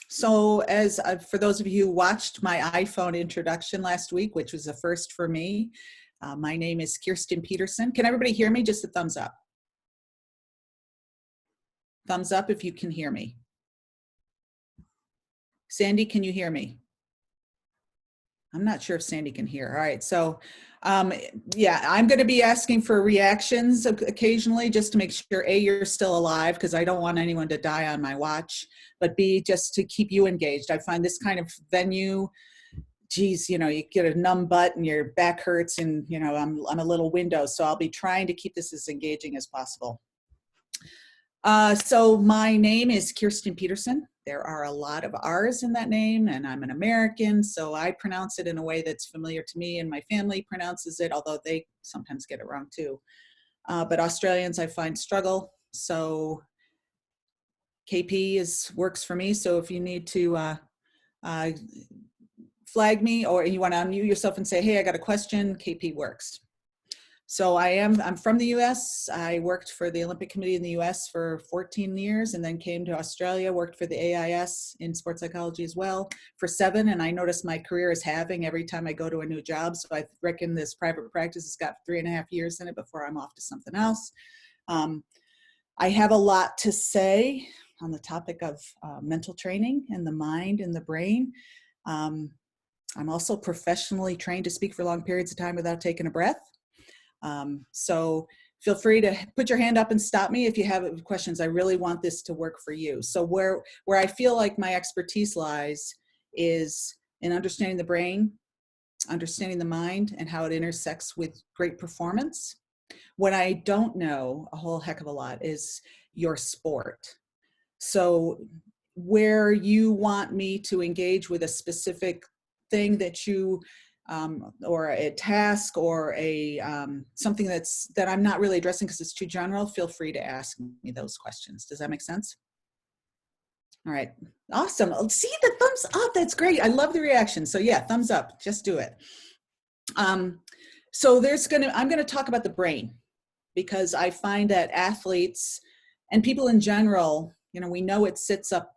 So as for those of you who watched my iPhone introduction last week, which was a first for me, my name is Kirsten Peterson. Can everybody hear me? Just a thumbs up. Thumbs up if you can hear me. Sandy, can you hear me? I'm not sure if Sandy can hear. All right, so yeah, I'm going to be asking for reactions occasionally just to make sure, A, you're still alive, because I don't want anyone to die on my watch, but B, just to keep you engaged. I find this kind of venue, geez, you know, you get a numb butt and your back hurts, and, you know, I'm a little window, so I'll be trying to keep this as engaging as possible. So my name is Kirsten Peterson. There are a lot of R's in that name, and I'm an American, so I pronounce it in a way that's familiar to me, and my family pronounces it, although they sometimes get it wrong too. But Australians, I find, struggle. So KP works for me. So if you need to flag me, or you want to unmute yourself and say, hey, I got a question, KP works. So I'm from the US. I worked for the Olympic Committee in the US for 14 years, and then came to Australia, worked for the AIS in sports psychology as well for 7. And I noticed my career is halving every time I go to a new job. So I reckon this private practice has got 3.5 years in it before I'm off to something else. I have a lot to say on the topic of mental training and the mind and the brain. I'm also professionally trained to speak for long periods of time without taking a breath. So feel free to put your hand up and stop me if you have questions. I really want this to work for you. So where I feel like my expertise lies is in understanding the brain, understanding the mind, and how it intersects with great performance. What I don't know a whole heck of a lot is your sport. So where you want me to engage with a specific thing that you or a task, or a something that I'm not really addressing because it's too general, feel free to ask me those questions. Does that make sense? All right, awesome. See the thumbs up, that's great. I love the reaction. So yeah, thumbs up, just do it. So I'm gonna talk about the brain, because I find that athletes and people in general, you know, we know it sits up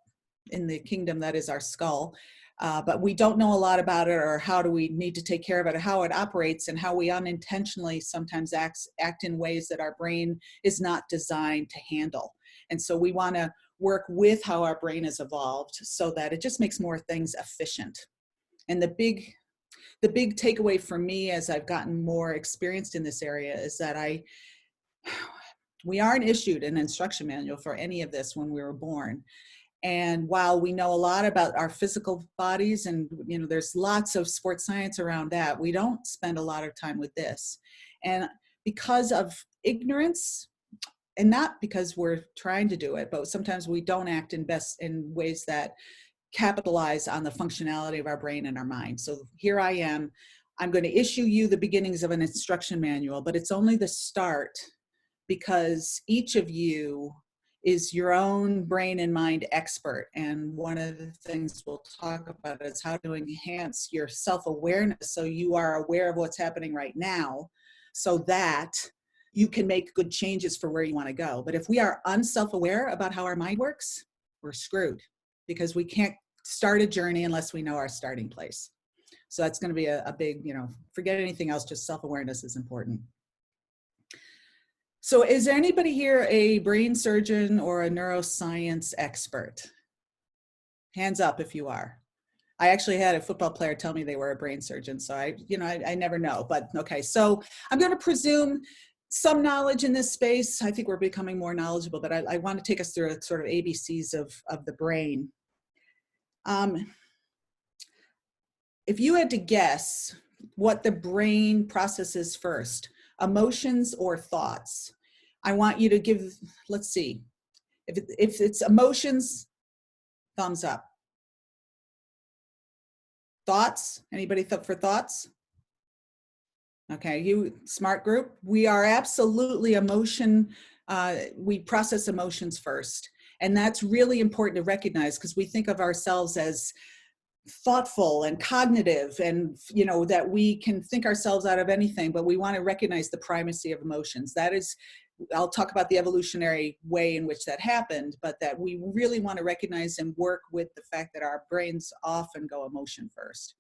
in the kingdom that is our skull, but we don't know a lot about it, or how do we need to take care of it, or how it operates, and how we unintentionally sometimes act in ways that our brain is not designed to handle. And so we want to work with how our brain has evolved so that it just makes more things efficient. And the big takeaway for me as I've gotten more experienced in this area is that we aren't issued an instruction manual for any of this when we were born. And while we know a lot about our physical bodies, and you know, there's lots of sports science around that, we don't spend a lot of time with this. And because of ignorance, and not because we're trying to do it, but sometimes we don't act in ways that capitalize on the functionality of our brain and our mind. So here I am, I'm going to issue you the beginnings of an instruction manual, but it's only the start, because each of you is your own brain and mind expert. And one of the things we'll talk about is how to enhance your self-awareness, so you are aware of what's happening right now, so that you can make good changes for where you want to go. But if we are unself-aware about how our mind works, we're screwed, because we can't start a journey unless we know our starting place. So that's going to be a big, you know, forget anything else, just self-awareness is important. So is there anybody here a brain surgeon or a neuroscience expert? Hands up if you are. I actually had a football player tell me they were a brain surgeon, so I never know, but okay. So I'm going to presume some knowledge in this space. I think we're becoming more knowledgeable, but I want to take us through a sort of ABCs of the brain. If you had to guess what the brain processes first, emotions or thoughts, I want you to give, let's see, if it's emotions, thumbs up. Thoughts, anybody for thoughts? Okay, you smart group. We are absolutely emotion, we process emotions first. And that's really important to recognize, because we think of ourselves as thoughtful and cognitive, and you know that we can think ourselves out of anything, but we want to recognize the primacy of emotions. That is I'll talk about the evolutionary way in which that happened, but that we really want to recognize and work with the fact that our brains often go emotion first.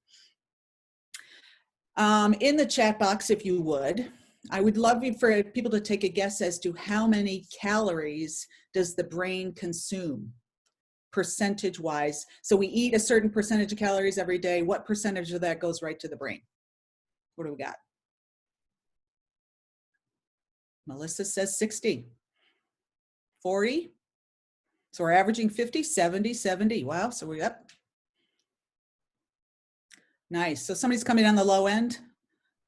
In the chat box, if you would, I would love for people to take a guess as to how many calories does the brain consume, percentage-wise. So we eat a certain percentage of calories every day. What percentage of that goes right to the brain? What do we got? Melissa says 60. 40. So we're averaging 50, 70, 70. Wow, so we're up. Nice. So somebody's coming on the low end.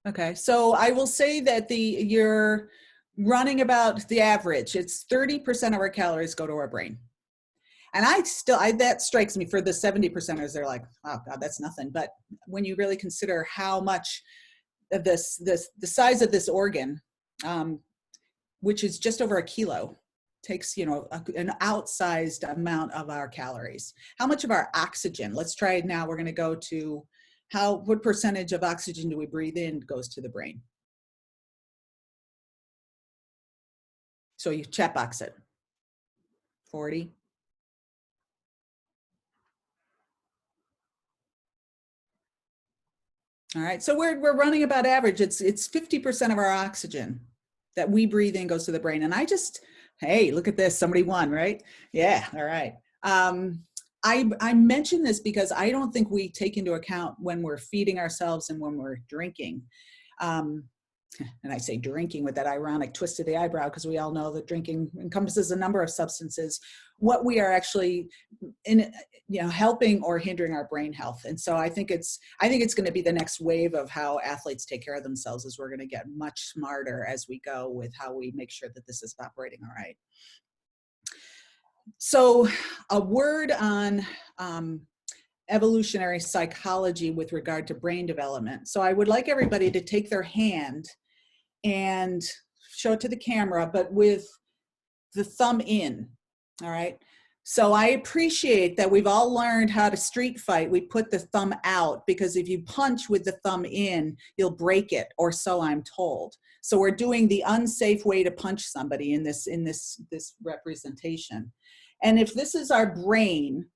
Okay, so I will say that you're running about the average. It's 30% of our calories go to our brain. And that strikes me for the 70%ers, they're like, oh God, that's nothing. But when you really consider how much of the size of this organ, which is just over a kilo, takes, an outsized amount of our calories. How much of our oxygen? Let's try it now. We're going to go to what percentage of oxygen do we breathe in goes to the brain? So you chat box it. 40. All right, so we're running about average. It's 50% of our oxygen that we breathe in goes to the brain. And hey, look at this, somebody won, right? Yeah, all right. I mention this because I don't think we take into account when we're feeding ourselves and when we're drinking. And I say drinking with that ironic twist of the eyebrow, because we all know that drinking encompasses a number of substances. What we are actually helping or hindering our brain health. And so I think it's going to be the next wave of how athletes take care of themselves, as we're going to get much smarter as we go with how we make sure that this is operating all right. So a word on evolutionary psychology with regard to brain development. So I would like everybody to take their hand and show it to the camera, but with the thumb in, all right? So I appreciate that we've all learned how to street fight. We put the thumb out, because if you punch with the thumb in, you'll break it, or so I'm told. So we're doing the unsafe way to punch somebody in this representation. And if this is our brain,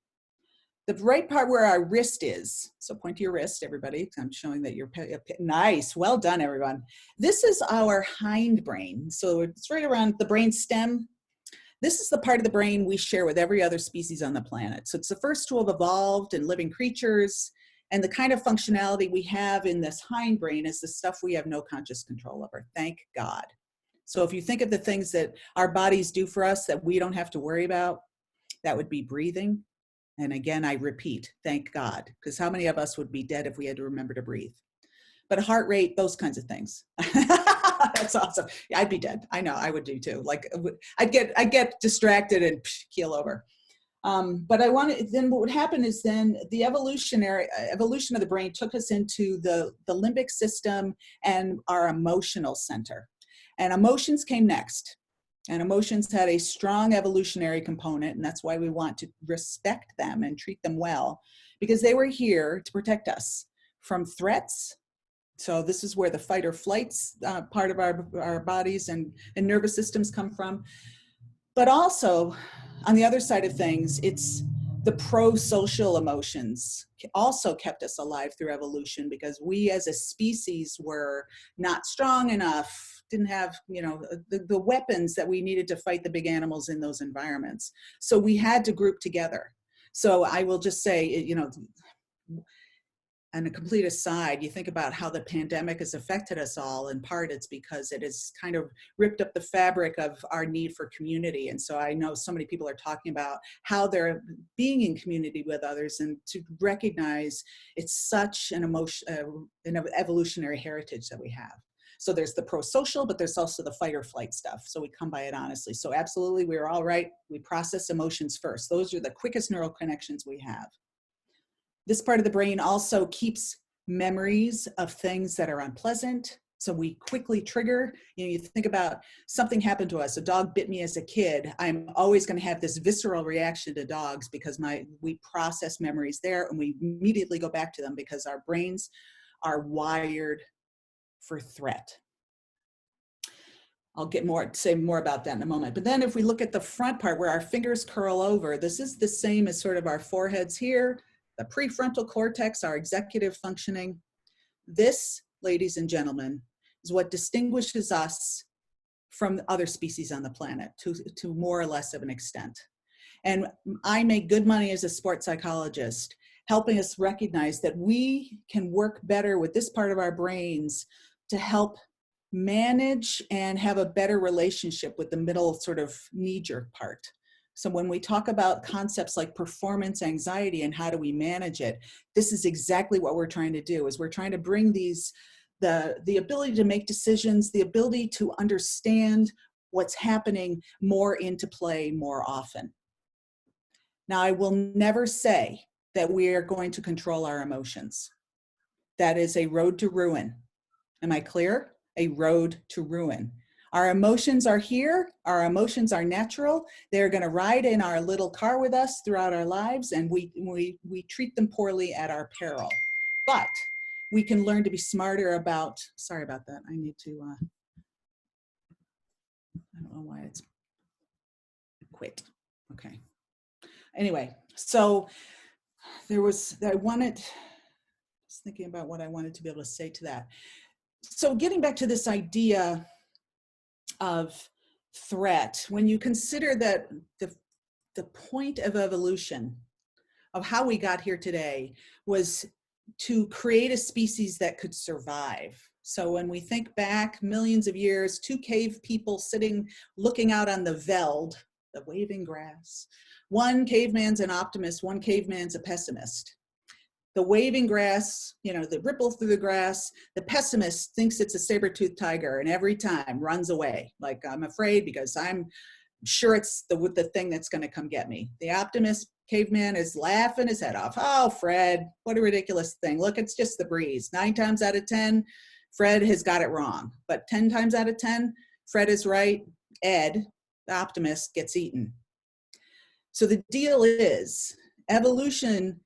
the right part where our wrist is, so point to your wrist, everybody. I'm showing that you're nice. Well done, everyone. This is our hindbrain. So it's right around the brain stem. This is the part of the brain we share with every other species on the planet. So it's the first to have evolved in living creatures. And the kind of functionality we have in this hindbrain is the stuff we have no conscious control over. Thank God. So if you think of the things that our bodies do for us that we don't have to worry about, that would be breathing. And again, I repeat, thank God, because how many of us would be dead if we had to remember to breathe? But heart rate, those kinds of things. That's awesome. Yeah, I'd be dead. I know, I would do too. Like I'd get distracted and keel over. But then what would happen is then the evolution of the brain took us into the limbic system and our emotional center. And emotions came next. And emotions had a strong evolutionary component, and that's why we want to respect them and treat them well, because they were here to protect us from threats. So this is where the fight or flights part of our bodies and nervous systems come from. But also, on the other side of things, it's the pro-social emotions also kept us alive through evolution, because we as a species were not strong enough, didn't have the weapons that we needed to fight the big animals in those environments. So we had to group together. So I will just say, and a complete aside, you think about how the pandemic has affected us all. In part, it's because it has kind of ripped up the fabric of our need for community. And so I know so many people are talking about how they're being in community with others, and to recognize it's such an evolutionary heritage that we have. So there's the pro-social, but there's also the fight or flight stuff. So we come by it honestly. So absolutely, we're all right. We process emotions first. Those are the quickest neural connections we have. This part of the brain also keeps memories of things that are unpleasant. So we quickly trigger, you think about something happened to us, a dog bit me as a kid. I'm always going to have this visceral reaction to dogs, because we process memories there, and we immediately go back to them because our brains are wired for threat. I'll say more about that in a moment. But then if we look at the front part where our fingers curl over, this is the same as sort of our foreheads here, the prefrontal cortex, our executive functioning. This, ladies and gentlemen, is what distinguishes us from other species on the planet to more or less of an extent. And I make good money as a sports psychologist, helping us recognize that we can work better with this part of our brains to help manage and have a better relationship with the middle sort of knee-jerk part. So when we talk about concepts like performance anxiety and how do we manage it, this is exactly what we're trying to do, is we're trying to bring these, the ability to make decisions, the ability to understand what's happening more into play more often. Now, I will never say that we are going to control our emotions. That is a road to ruin. Am I clear? A road to ruin. Our emotions are here. Our emotions are natural. They're going to ride in our little car with us throughout our lives, and we treat them poorly at our peril. But we can learn to be smarter about, sorry about that. I need to, I don't know why it's quit. Okay. Anyway, so just thinking about what I wanted to be able to say to that. So getting back to this idea of threat, when you consider that the point of evolution, of how we got here today, was to create a species that could survive. So when we think back millions of years, two cave people sitting, looking out on the veld, the waving grass. One caveman's an optimist, one caveman's a pessimist. The waving grass, the ripple through the grass, the pessimist thinks it's a saber-toothed tiger and every time runs away. Like, I'm afraid because I'm sure it's the thing that's going to come get me. The optimist caveman is laughing his head off. Oh, Fred, what a ridiculous thing. Look, it's just the breeze. 9 times out of 10, Fred has got it wrong. But 10 times out of 10, Fred is right. Ed, the optimist, gets eaten. So the deal is, evolution,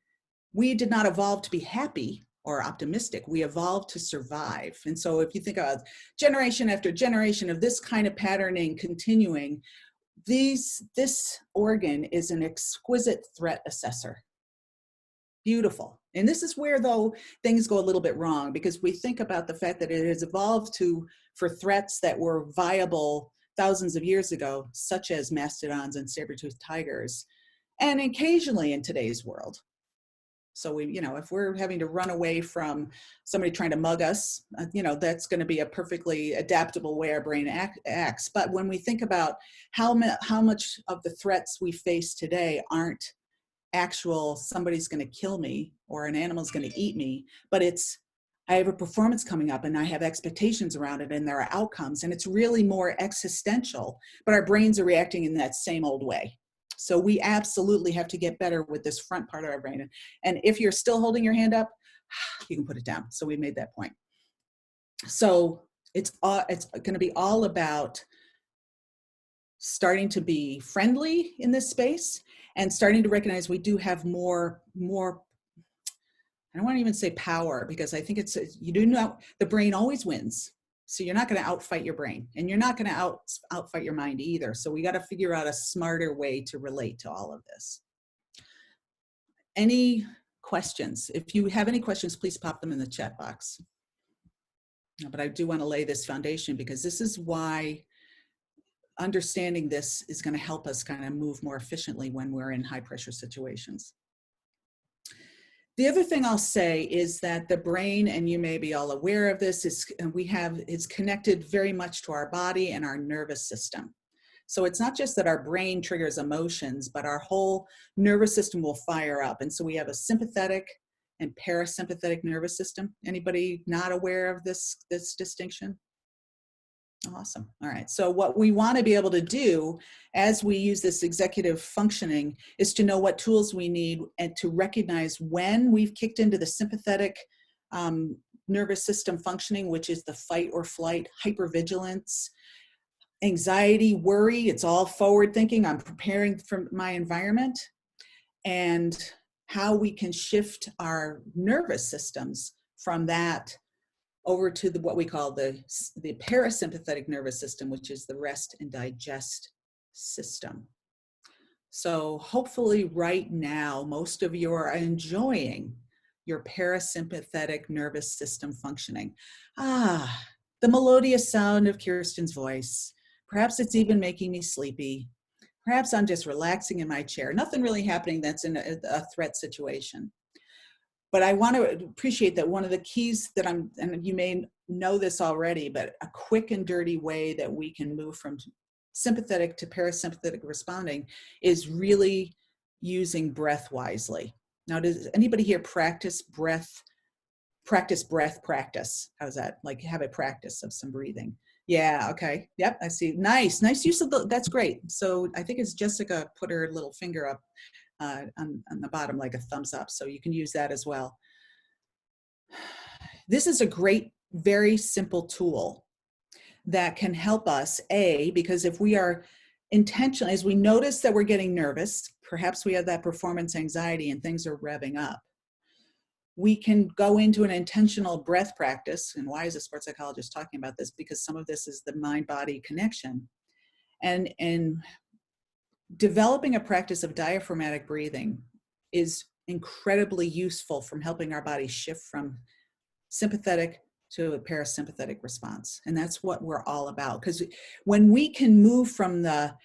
we did not evolve to be happy or optimistic. We evolved to survive. And so if you think of generation after generation of this kind of patterning continuing, this organ is an exquisite threat assessor. Beautiful. And this is where, though, things go a little bit wrong, because we think about the fact that it has evolved for threats that were viable thousands of years ago, such as mastodons and saber-toothed tigers, and occasionally in today's world. So if we're having to run away from somebody trying to mug us, that's going to be a perfectly adaptable way our brain acts. But when we think about how much of the threats we face today aren't actual, somebody's going to kill me or an animal's going to eat me, but it's, I have a performance coming up and I have expectations around it and there are outcomes, and it's really more existential, but our brains are reacting in that same old way. So we absolutely have to get better with this front part of our brain. And if you're still holding your hand up, you can put it down. So we made that point. So it's going to be all about starting to be friendly in this space and starting to recognize we do have more, I don't want to even say power, because I think the brain always wins. So you're not going to outfight your brain, and you're not going to outfight your mind either. So we got to figure out a smarter way to relate to all of this. Any questions? If you have any questions, please pop them in the chat box. But I do want to lay this foundation, because this is why understanding this is going to help us kind of move more efficiently when we're in high pressure situations. The other thing I'll say is that the brain, and you may be all aware of this, is connected very much to our body and our nervous system. So it's not just that our brain triggers emotions, but our whole nervous system will fire up. And so we have a sympathetic and parasympathetic nervous system. Anybody not aware of this distinction? Awesome. All right. So what we want to be able to do as we use this executive functioning is to know what tools we need and to recognize when we've kicked into the sympathetic nervous system functioning, which is the fight or flight, hypervigilance, anxiety, worry. It's all forward thinking. I'm preparing for my environment, and how we can shift our nervous systems from that over to what we call the parasympathetic nervous system, which is the rest and digest system. So hopefully right now, most of you are enjoying your parasympathetic nervous system functioning. The melodious sound of Kirsten's voice. Perhaps it's even making me sleepy. Perhaps I'm just relaxing in my chair. Nothing really happening that's in a threat situation. But I want to appreciate that one of the keys that and you may know this already, but a quick and dirty way that we can move from sympathetic to parasympathetic responding is really using breath wisely. Now, does anybody here practice breath? How's that? Like have a practice of some breathing. Yeah, okay. Yep, I see. Nice use of that's great. So I think it's Jessica put her little finger up on the bottom like a thumbs up. So you can use that as well. This is a great, very simple tool that can help us, because if we are intentional, as we notice that we're getting nervous, perhaps we have that performance anxiety and things are revving up, we can go into an intentional breath practice. And why is a sports psychologist talking about this? Because some of this is the mind-body connection. And developing a practice of diaphragmatic breathing is incredibly useful from helping our body shift from sympathetic to a parasympathetic response. And that's what we're all about. Because when we can move from the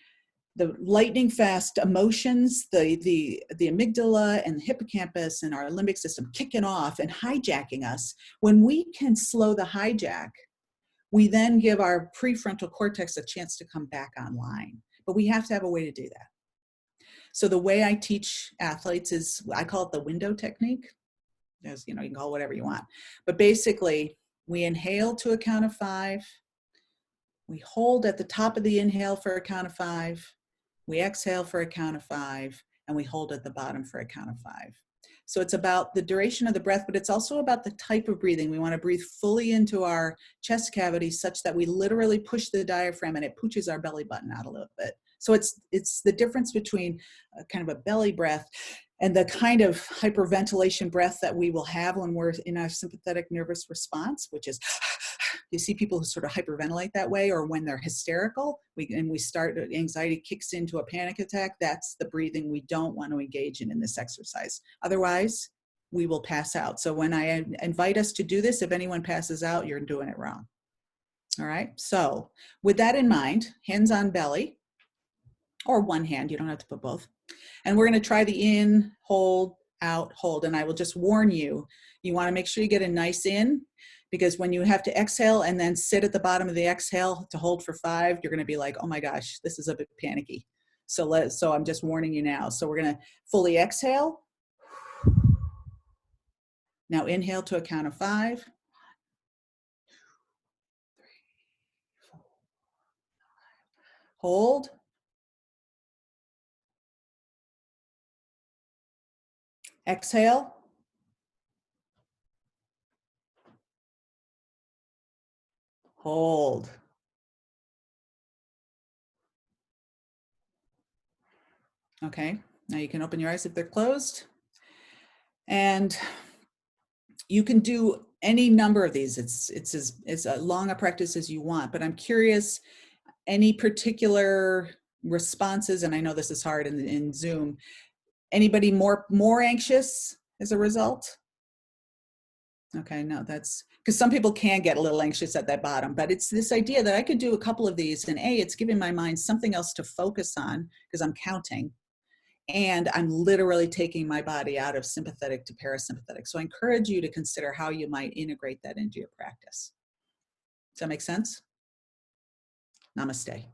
lightning fast emotions, the amygdala and the hippocampus and our limbic system kicking off and hijacking us, when we can slow the hijack, we then give our prefrontal cortex a chance to come back online. But we have to have a way to do that. So the way I teach athletes is, I call it the window technique. There's, you can call it whatever you want. But basically, we inhale to a count of 5. We hold at the top of the inhale for a count of 5. We exhale for a count of 5, and we hold at the bottom for a count of 5. So it's about the duration of the breath, but it's also about the type of breathing. We want to breathe fully into our chest cavity such that we literally push the diaphragm and it pushes our belly button out a little bit. So it's the difference between kind of a belly breath and the kind of hyperventilation breath that we will have when we're in our sympathetic nervous response, which is, you see people who sort of hyperventilate that way, or when they're hysterical, anxiety kicks into a panic attack. That's the breathing we don't want to engage in this exercise. Otherwise, we will pass out. So when I invite us to do this, if anyone passes out, you're doing it wrong. All right. So with that in mind, hands on belly, or one hand, you don't have to put both. And we're going to try the in, hold, out, hold. And I will just warn you, you want to make sure you get a nice in, because when you have to exhale and then sit at the bottom of the exhale to hold for 5, you're going to be like, oh my gosh, this is a bit panicky. So I'm just warning you now. So we're going to fully exhale. Now inhale to a count of 5. 1, 2, 3, 4, 5. Hold. Exhale. Hold. Okay, now you can open your eyes if they're closed. And you can do any number of these. It's as long a practice as you want, but I'm curious, any particular responses, and I know this is hard in Zoom, anybody more anxious as a result? Okay, no, that's because some people can get a little anxious at that bottom, but it's this idea that I could do a couple of these, and it's giving my mind something else to focus on because I'm counting, and I'm literally taking my body out of sympathetic to parasympathetic. So I encourage you to consider how you might integrate that into your practice. Does that make sense? Namaste.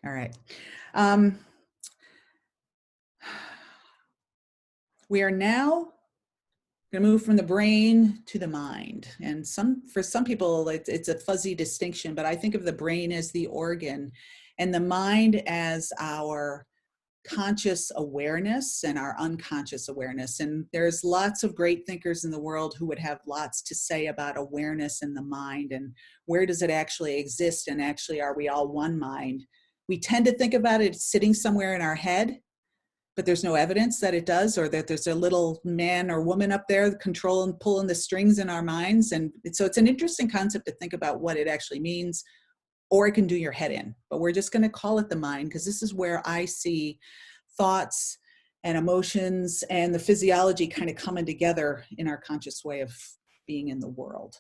All right. We are now going to move from the brain to the mind. And for some people, it's a fuzzy distinction, but I think of the brain as the organ and the mind as our conscious awareness and our unconscious awareness. And there's lots of great thinkers in the world who would have lots to say about awareness in the mind and where does it actually exist, and actually are we all one mind? We tend to think about it sitting somewhere in our head, but there's no evidence that it does, or that there's a little man or woman up there controlling, pulling the strings in our minds. And so it's an interesting concept to think about what it actually means, or it can do your head in. But we're just going to call it the mind, because this is where I see thoughts and emotions and the physiology kind of coming together in our conscious way of being in the world.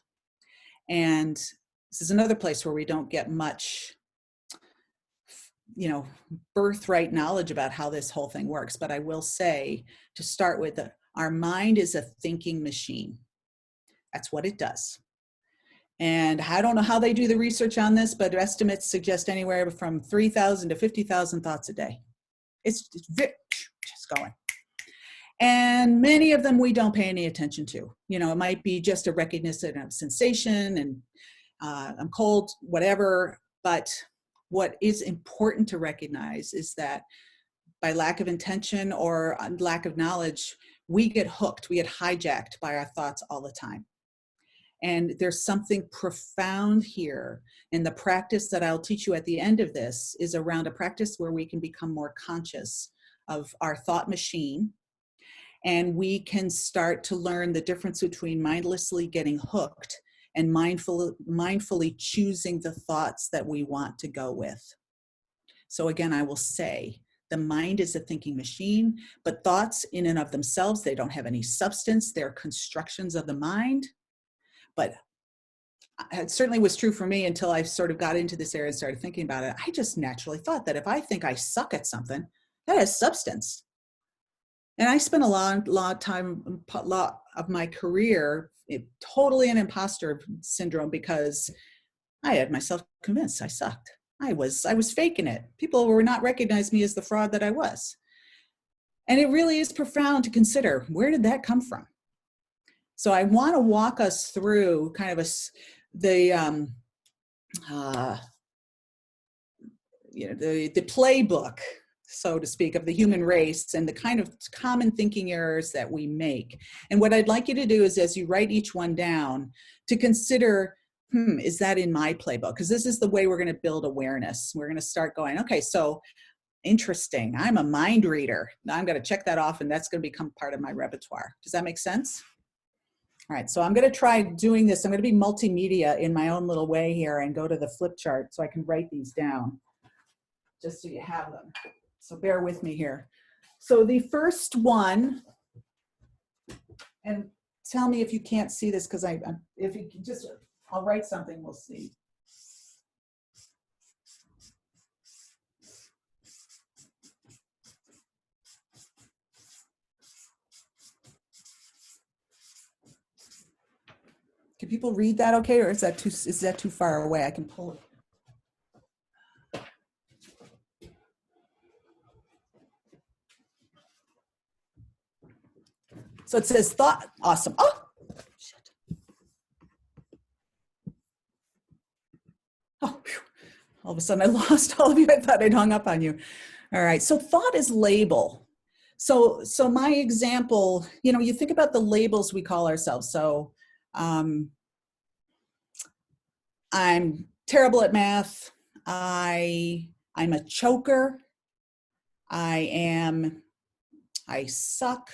And this is another place where we don't get much, birthright knowledge about how this whole thing works. But I will say, to start with, our mind is a thinking machine. That's what it does. And I don't know how they do the research on this, but estimates suggest anywhere from 3,000 to 50,000 thoughts a day. It's just going. And many of them we don't pay any attention to. It might be just a recognition of sensation and I'm cold, whatever. But what is important to recognize is that by lack of intention or lack of knowledge, we get hooked, we get hijacked by our thoughts all the time. And there's something profound here. And the practice that I'll teach you at the end of this is around a practice where we can become more conscious of our thought machine. And we can start to learn the difference between mindlessly getting hooked and mindfully choosing the thoughts that we want to go with. So again, I will say, the mind is a thinking machine, but thoughts in and of themselves, they don't have any substance. They're constructions of the mind. But it certainly was true for me until I sort of got into this area and started thinking about it. I just naturally thought that if I think I suck at something, that has substance. And I spent a lot of my career totally in imposter syndrome, because I had myself convinced I sucked. I was faking it. People were not recognizing me as the fraud that I was. And it really is profound to consider, where did that come from? So I want to walk us through kind of the playbook, so to speak, of the human race and the kind of common thinking errors that we make. And what I'd like you to do is, as you write each one down, to consider, is that in my playbook? Because this is the way we're going to build awareness. We're going to start going, okay, so interesting, I'm a mind reader. Now I'm going to check that off, and that's going to become part of my repertoire. Does that make sense? All right, so I'm going to try doing this. I'm going to be multimedia in my own little way here and go to the flip chart so I can write these down, just so you have them. So bear with me here. So the first one, and tell me if you can't see this, because if you can just, I'll write something, we'll see. Can people read that okay, or is that too far away? I can pull it. So it says thought, awesome. Oh, shit. Oh, whew. All of a sudden I lost all of you. I thought I'd hung up on you. All right, so thought is label. So my example, you think about the labels we call ourselves. So I'm terrible at math. I'm a choker. I suck.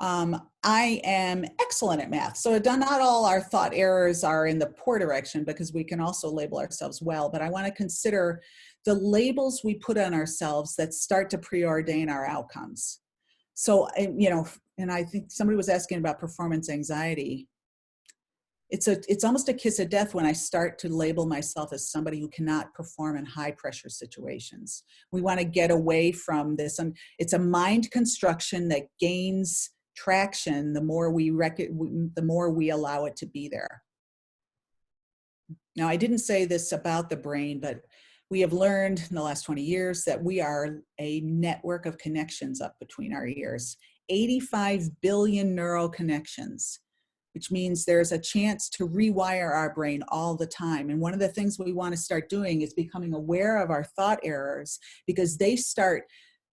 I am excellent at math. So not all our thought errors are in the poor direction, because we can also label ourselves well. But I want to consider the labels we put on ourselves that start to preordain our outcomes. So, and I think somebody was asking about performance anxiety. It's almost a kiss of death when I start to label myself as somebody who cannot perform in high pressure situations. We want to get away from this. And it's a mind construction that gains traction the more we allow it to be there. Now, I didn't say this about the brain, but we have learned in the last 20 years that we are a network of connections up between our ears. 85 billion neural connections, which means there's a chance to rewire our brain all the time. And one of the things we want to start doing is becoming aware of our thought errors, because they start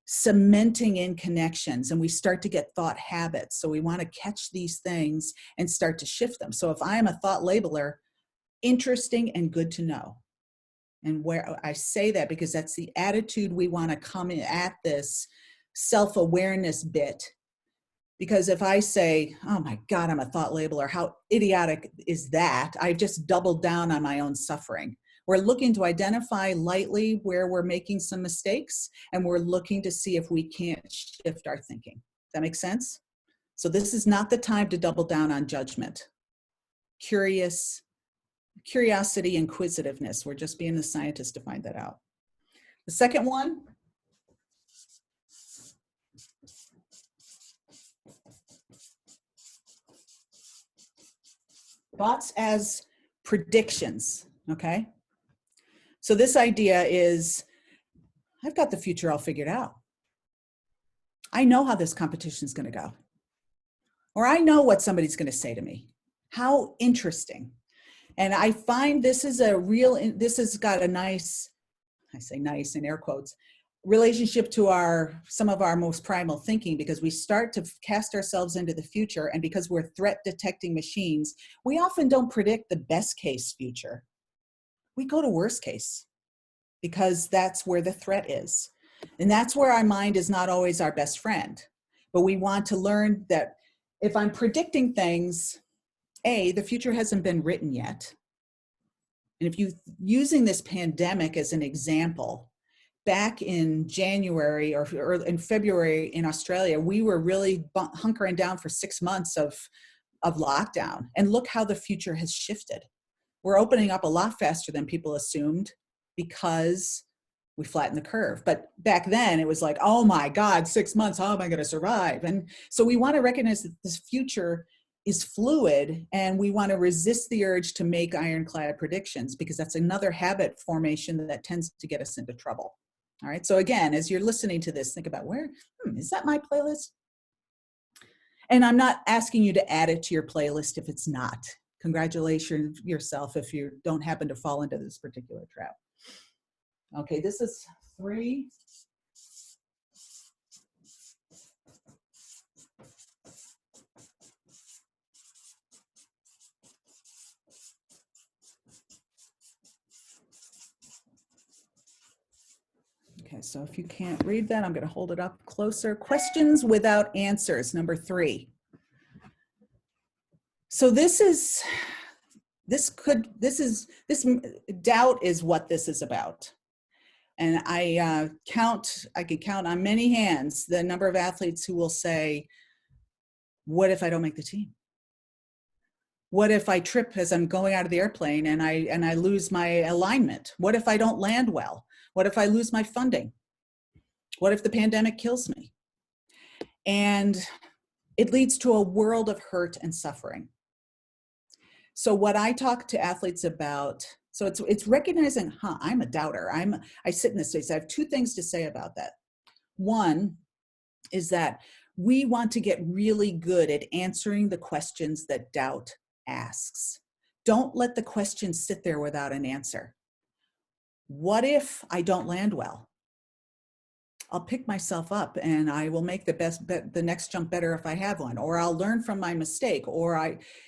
cementing in connections and we start to get thought habits. So we want to catch these things and start to shift them. So if I am a thought labeler, interesting and good to know. And where I say that because that's the attitude we want to come in at this self-awareness bit. Because if I say, oh my God, I'm a thought labeler, how idiotic is that? I've just doubled down on my own suffering. We're looking to identify lightly where we're making some mistakes, and we're looking to see if we can't shift our thinking. Does that make sense? So this is not the time to double down on judgment. Curiosity, inquisitiveness. We're just being the scientist to find that out. The second one, thoughts as predictions, okay? So this idea is, I've got the future all figured out. I know how this competition is going to go. Or I know what somebody's going to say to me. How interesting. And I find this has got a nice, I say nice in air quotes, relationship to some of our most primal thinking, because we start to cast ourselves into the future, and because we're threat detecting machines, we often don't predict the best case future. We go to worst case, because that's where the threat is. And that's where our mind is not always our best friend. But we want to learn that if I'm predicting things, the future hasn't been written yet. And if using this pandemic as an example, back in January or in February in Australia, we were really hunkering down for 6 months of lockdown. And look how the future has shifted. We're opening up a lot faster than people assumed, because we flattened the curve. But back then it was like, oh my God, 6 months, how am I going to survive? And so we want to recognize that this future is fluid, and we want to resist the urge to make ironclad predictions, because that's another habit formation that tends to get us into trouble. All right. So again, as you're listening to this, think about is that my playlist? And I'm not asking you to add it to your playlist if it's not. Congratulations yourself if you don't happen to fall into this particular trap. Okay, this is 3. Okay, so if you can't read that, I'm going to hold it up closer. Questions without answers, number 3. So this doubt is what this is about. And I can count on many hands the number of athletes who will say, what if I don't make the team? What if I trip as I'm going out of the airplane and I lose my alignment? What if I don't land well? What if I lose my funding? What if the pandemic kills me? And it leads to a world of hurt and suffering. So what I talk to athletes about, so it's recognizing, I'm a doubter. I sit in this space. I have 2 things to say about that. One is that we want to get really good at answering the questions that doubt asks. Don't let the question sit there without an answer. What if I don't land well? I'll pick myself up and I will make the next jump better if I have one, or I'll learn from my mistake,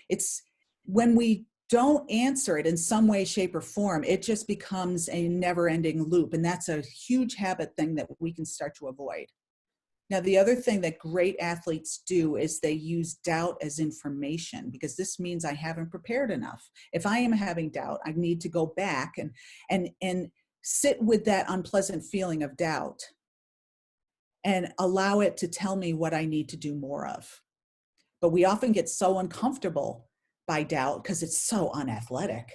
it's when we don't answer it in some way, shape, or form, it just becomes a never-ending loop. And that's a huge habit thing that we can start to avoid. Now, the other thing that great athletes do is they use doubt as information, because this means I haven't prepared enough. If I am having doubt, I need to go back and sit with that unpleasant feeling of doubt and allow it to tell me what I need to do more of. But we often get so uncomfortable by doubt because it's so unathletic.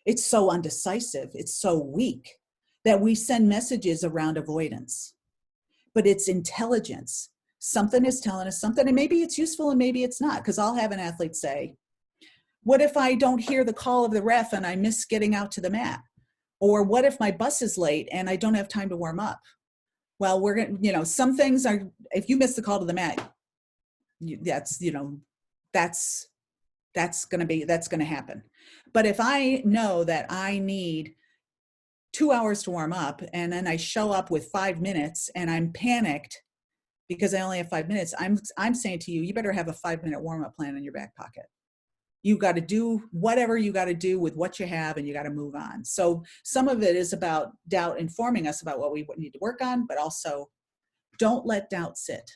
It's so undecisive. It's so weak that we send messages around avoidance. But it's intelligence. Something is telling us something, and maybe it's useful and maybe it's not. Because I'll have an athlete say, what if I don't hear the call of the ref and I miss getting out to the mat? Or what if my bus is late and I don't have time to warm up? Well, we're going to, some things are, if you miss the call to the mat, that's going to happen. But if I know that I need 2 hours to warm up, and then I show up with 5 minutes and I'm panicked because I only have 5 minutes, I'm saying to you, you better have a 5-minute warm-up plan in your back pocket. You got to do whatever you got to do with what you have, and you got to move on. So some of it is about doubt informing us about what we need to work on, but also Don't let doubt sit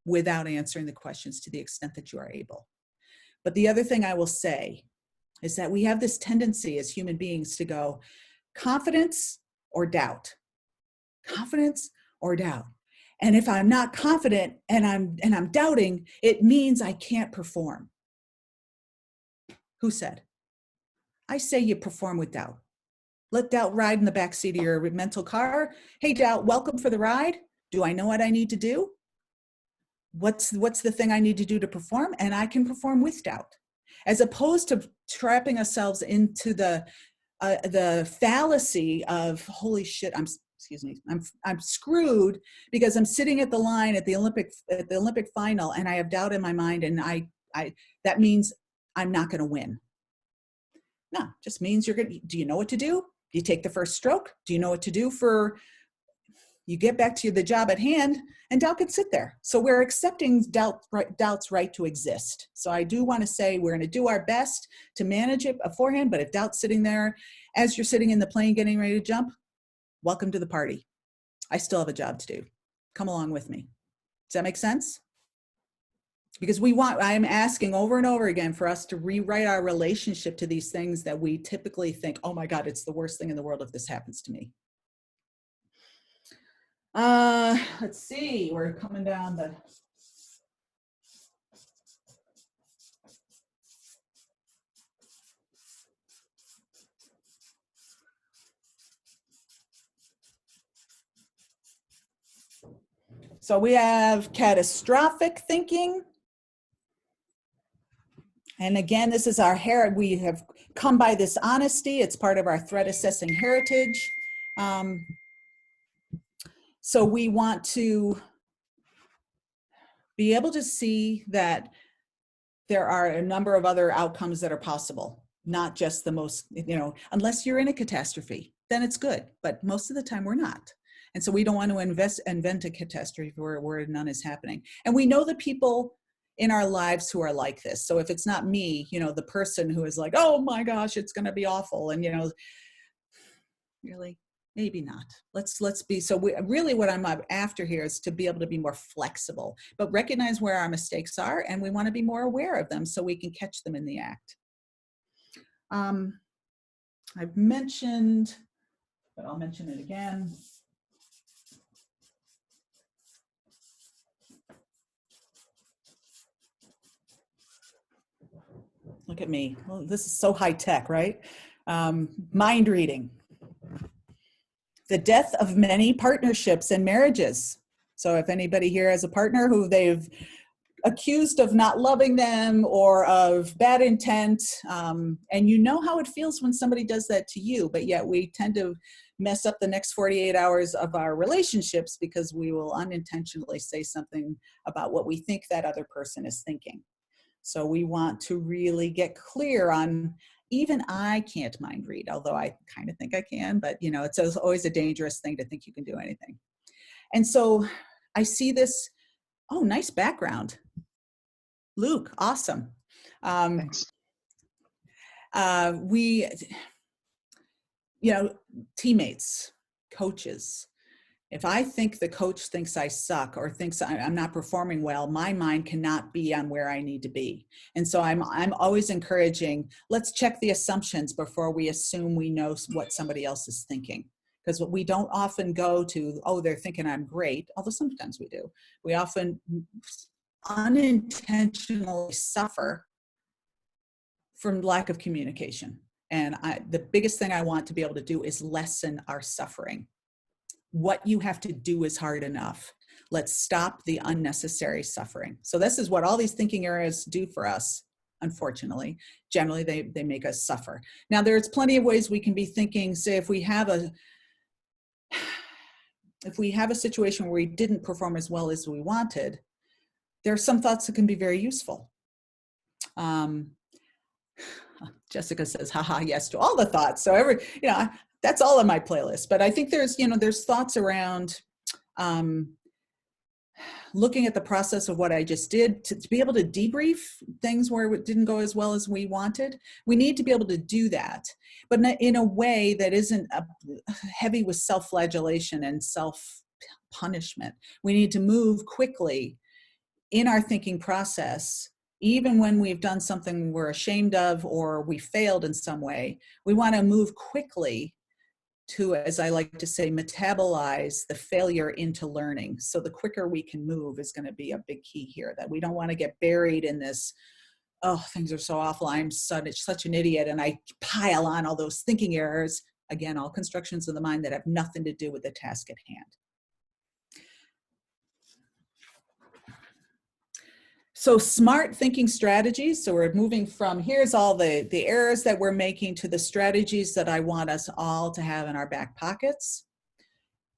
without answering the questions to the extent that you are able. But the other thing I will say is that we have this tendency as human beings to go confidence or doubt, confidence or doubt. And if I'm not confident and I'm doubting, it means I can't perform. Who said? I say you perform with doubt. Let doubt ride in the backseat of your mental car. Hey, doubt, welcome for the ride. Do I know what I need to do? What's the thing I need to do to perform? And I can perform with doubt, as opposed to trapping ourselves into the fallacy of, holy shit, I'm screwed because I'm sitting at the line at the Olympic final and I have doubt in my mind, and I that means I'm not going to win. No, just means do you know what to do? Do you take the first stroke? Do you know what to do you get back to the job at hand, and doubt can sit there. So we're accepting doubt's right to exist. So I do want to say we're going to do our best to manage it beforehand, but if doubt's sitting there as you're sitting in the plane getting ready to jump, welcome to the party. I still have a job to do. Come along with me. Does that make sense? Because I'm asking over and over again for us to rewrite our relationship to these things that we typically think, oh my God, it's the worst thing in the world if this happens to me. Let's see, we're coming down the... So we have catastrophic thinking. And again, this is we have come by this honesty. It's part of our threat assessing heritage. So we want to be able to see that there are a number of other outcomes that are possible, not just the most, unless you're in a catastrophe, then it's good. But most of the time we're not. And so we don't want to invent a catastrophe where none is happening. And we know the people in our lives who are like this. So if it's not me, the person who is like, oh my gosh, it's going to be awful. And, really, maybe not. Let's be, really what I'm after here is to be able to be more flexible, but recognize where our mistakes are. And we want to be more aware of them so we can catch them in the act. I've mentioned, but I'll mention it again. Look at me. Well, this is so high tech, right? Mind reading. The death of many partnerships and marriages. So if anybody here has a partner who they've accused of not loving them or of bad intent, and you know how it feels when somebody does that to you, but yet we tend to mess up the next 48 hours of our relationships because we will unintentionally say something about what we think that other person is thinking. So we want to really get clear on, even I can't mind read, although I kind of think I can, but it's always a dangerous thing to think you can do anything. And so I see this, oh, nice background. Luke, awesome. Thanks. Teammates, coaches. If I think the coach thinks I suck or thinks I'm not performing well, my mind cannot be on where I need to be. And so I'm always encouraging, let's check the assumptions before we assume we know what somebody else is thinking. Because we don't often go to, oh, they're thinking I'm great, although sometimes we do. We often unintentionally suffer from lack of communication. And the biggest thing I want to be able to do is lessen our suffering. What you have to do is hard enough. Let's stop the unnecessary suffering. So this is what all these thinking areas do for us, unfortunately. Generally, they make us suffer. Now, there's plenty of ways we can be thinking, say, if we have a situation where we didn't perform as well as we wanted, there are some thoughts that can be very useful. Jessica says, haha, yes to all the thoughts. So that's all on my playlist. But I think there's thoughts around looking at the process of what I just did to be able to debrief things where it didn't go as well as we wanted. We need to be able to do that, but in a way that isn't heavy with self-flagellation and punishment. We need to move quickly in our thinking process, even when we've done something we're ashamed of or we failed in some way. We want to move quickly to, as I like to say, metabolize the failure into learning. So the quicker we can move is going to be a big key here, that we don't want to get buried in this, oh, things are so awful, I'm such an idiot, and I pile on all those thinking errors. Again, all constructions of the mind that have nothing to do with the task at hand. So smart thinking strategies. So we're moving from here's all the errors that we're making to the strategies that I want us all to have in our back pockets.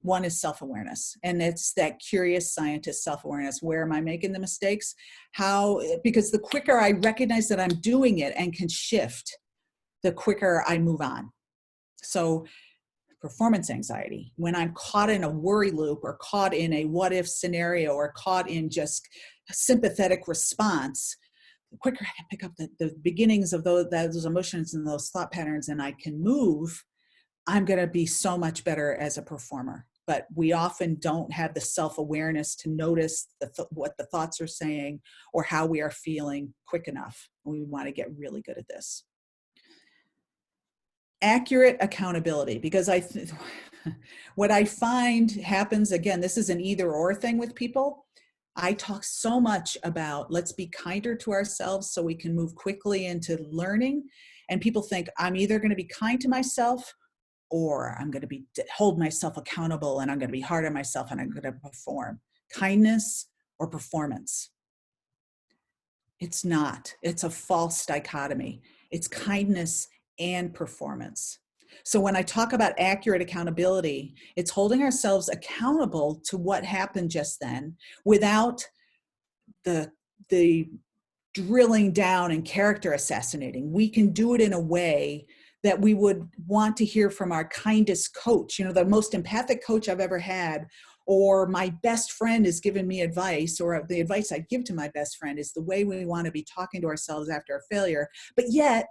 One is self-awareness, and it's that curious scientist self-awareness. Where am I making the mistakes? How? Because the quicker I recognize that I'm doing it and can shift, the quicker I move on. So performance anxiety, when I'm caught in a worry loop or caught in a what if scenario or caught in just a sympathetic response, the quicker I can pick up the beginnings of those emotions and those thought patterns and I can move, I'm going to be so much better as a performer. But we often don't have the self-awareness to notice what the thoughts are saying or how we are feeling quick enough. We want to get really good at this. Accurate accountability, because what I find happens, again, this is an either or thing with people. I talk so much about let's be kinder to ourselves so we can move quickly into learning. And people think I'm either going to be kind to myself or I'm going to hold myself accountable and I'm going to be hard on myself and I'm going to perform. Kindness or performance. It's not. It's a false dichotomy. It's kindness and performance. So when I talk about accurate accountability, it's holding ourselves accountable to what happened just then without the drilling down and character assassinating. We can do it in a way that we would want to hear from our kindest coach, the most empathic coach I've ever had, or my best friend is giving me advice, or the advice I give to my best friend is the way we want to be talking to ourselves after a failure. But yet,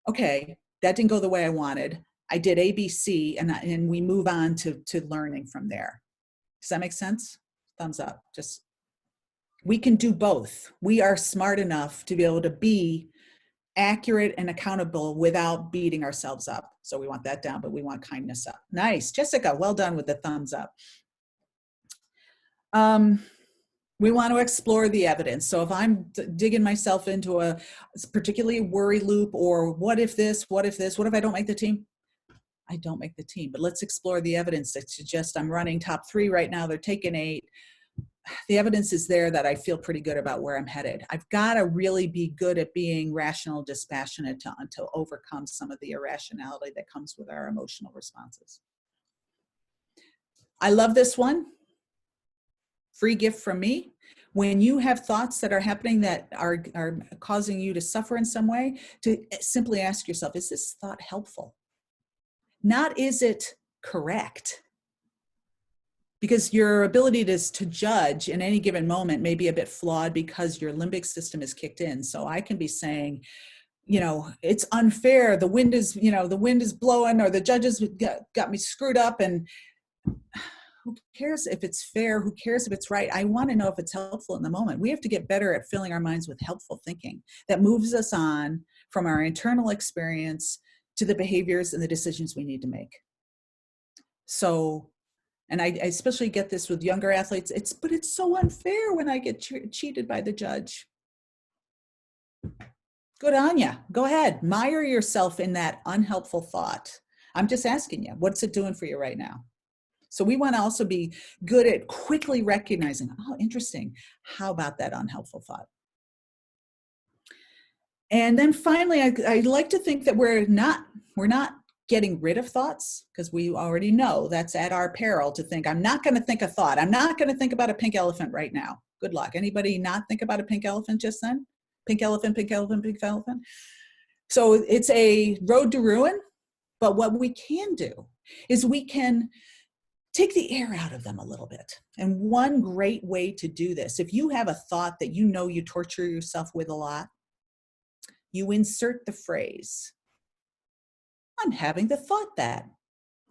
okay, that didn't go the way I wanted. I did ABC, and we move on to learning from there. Does that make sense? Thumbs up. We can do both. We are smart enough to be able to be accurate and accountable without beating ourselves up. So we want that down, but we want kindness up. Nice. Jessica, well done with the thumbs up. We want to explore the evidence. So if I'm digging myself into a particularly worry loop, or what if this, what if I don't make the team? I don't make the team, but let's explore the evidence that suggests I'm running top 3 right now. They're taking 8. The evidence is there that I feel pretty good about where I'm headed. I've got to really be good at being rational, dispassionate to overcome some of the irrationality that comes with our emotional responses. I love this one. Free gift from me. When you have thoughts that are happening that are causing you to suffer in some way, to simply ask yourself, is this thought helpful? Not is it correct? Because your ability to judge in any given moment may be a bit flawed because your limbic system is kicked in. So I can be saying, it's unfair. The wind is blowing, or the judges got me screwed up, and who cares if it's fair? Who cares if it's right? I want to know if it's helpful in the moment. We have to get better at filling our minds with helpful thinking that moves us on from our internal experience to the behaviors and the decisions we need to make. So, and I especially get this with younger athletes, but it's so unfair when I get cheated by the judge. Good on ya. Go ahead. Mire yourself in that unhelpful thought. I'm just asking you, what's it doing for you right now? So we want to also be good at quickly recognizing, oh, interesting. How about that unhelpful thought? And then finally, I like to think that we're not getting rid of thoughts, because we already know that's at our peril to think, I'm not going to think a thought. I'm not going to think about a pink elephant right now. Good luck. Anybody not think about a pink elephant just then? Pink elephant, pink elephant, pink elephant. So it's a road to ruin. But what we can do is we can take the air out of them a little bit. And one great way to do this, if you have a thought that you torture yourself with a lot, you insert the phrase, I'm having the thought that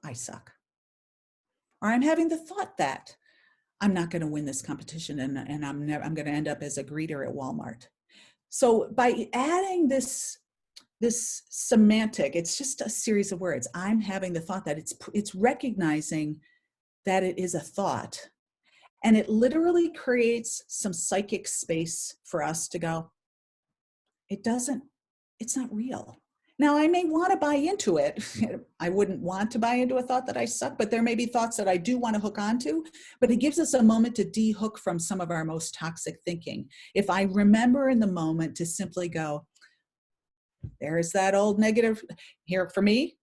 I suck. Or I'm having the thought that I'm not going to win this competition, and I'm going to end up as a greeter at Walmart. So by adding this semantic, it's just a series of words. I'm having the thought that it's recognizing that it is a thought, and it literally creates some psychic space for us to go, it's not real. Now, I may want to buy into it. I wouldn't want to buy into a thought that I suck, but there may be thoughts that I do want to hook onto, but it gives us a moment to de-hook from some of our most toxic thinking. If I remember in the moment to simply go, there's that old negative here for me.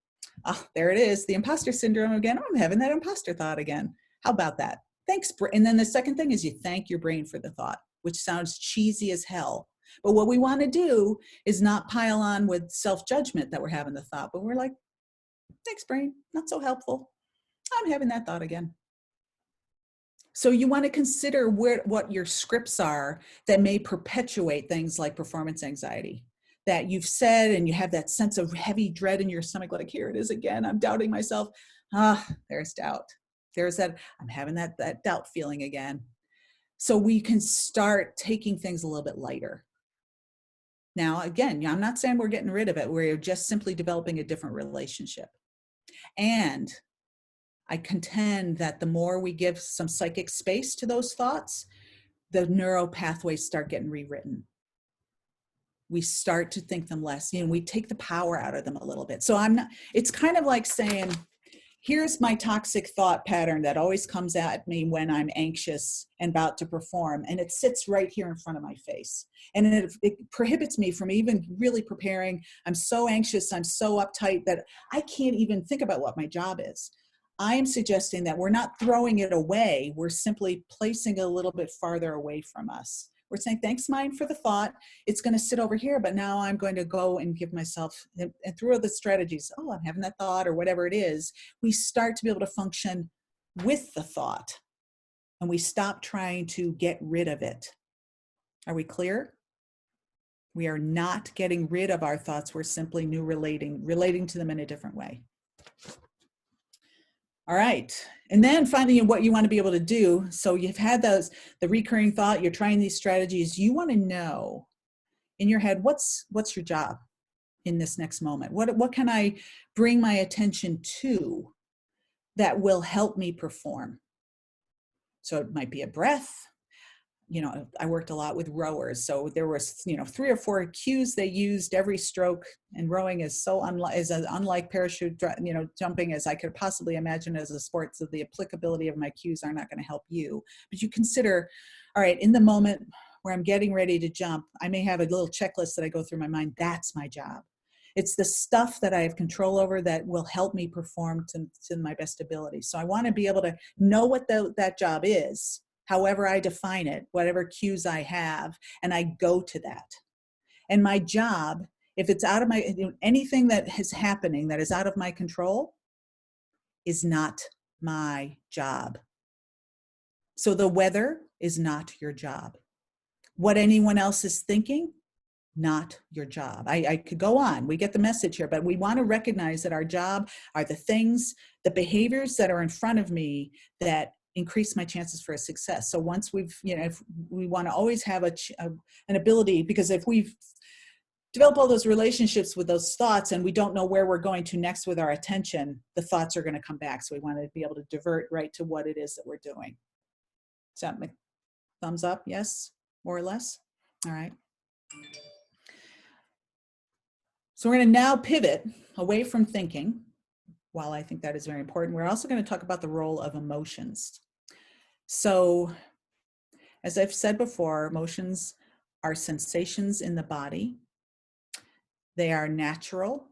Oh, there it is, the imposter syndrome again. Oh, I'm having that imposter thought again. How about that? Thanks. And then the second thing is you thank your brain for the thought, which sounds cheesy as hell. But what we want to do is not pile on with self-judgment that we're having the thought, but we're like, thanks, brain, not so helpful. I'm having that thought again. So you want to consider what your scripts are that may perpetuate things like performance anxiety that you've said, and you have that sense of heavy dread in your stomach, like, here it is again, I'm doubting myself. There's doubt. There's that, I'm having that doubt feeling again. So we can start taking things a little bit lighter. Now, again, I'm not saying we're getting rid of it. We're just simply developing a different relationship. And I contend that the more we give some psychic space to those thoughts, the neural pathways start getting rewritten. We start to think them less. We take the power out of them a little bit. So it's kind of like saying, here's my toxic thought pattern that always comes at me when I'm anxious and about to perform, and it sits right here in front of my face. And it prohibits me from even really preparing. I'm so anxious, I'm so uptight that I can't even think about what my job is. I am suggesting that we're not throwing it away, we're simply placing it a little bit farther away from us. We're saying, thanks, mind, for the thought. It's going to sit over here, but now I'm going to go and give myself, and through the strategies, oh, I'm having that thought or whatever it is, we start to be able to function with the thought, and we stop trying to get rid of it. Are we clear? We are not getting rid of our thoughts. We're simply relating to them in a different way. All right. And then finally, what you want to be able to do, so you've had the recurring thought, you're trying these strategies, you want to know in your head, what's your job in this next moment? What can I bring my attention to that will help me perform? So it might be a breath. I worked a lot with rowers. So there was, 3 or 4 cues they used every stroke, and rowing is so unlike parachute, jumping as I could possibly imagine as a sport. So the applicability of my cues are not going to help you, but you consider, all right, in the moment where I'm getting ready to jump, I may have a little checklist that I go through my mind. That's my job. It's the stuff that I have control over that will help me perform to my best ability. So I want to be able to know what that job is, however I define it, whatever cues I have, and I go to that. And my job, if it's out of anything that is happening that is out of my control, is not my job. So the weather is not your job. What anyone else is thinking, not your job. I could go on. We get the message here, but we want to recognize that our job are the things, the behaviors that are in front of me that increase my chances for a success. So once if we want to always have an ability, because if we've developed all those relationships with those thoughts and we don't know where we're going to next with our attention, the thoughts are going to come back. So we want to be able to divert right to what it is that we're doing. So thumbs up, yes, more or less. All right. So we're going to now pivot away from thinking. While I think that is very important, we're also going to talk about the role of emotions. So, as I've said before, emotions are sensations in the body. They are natural.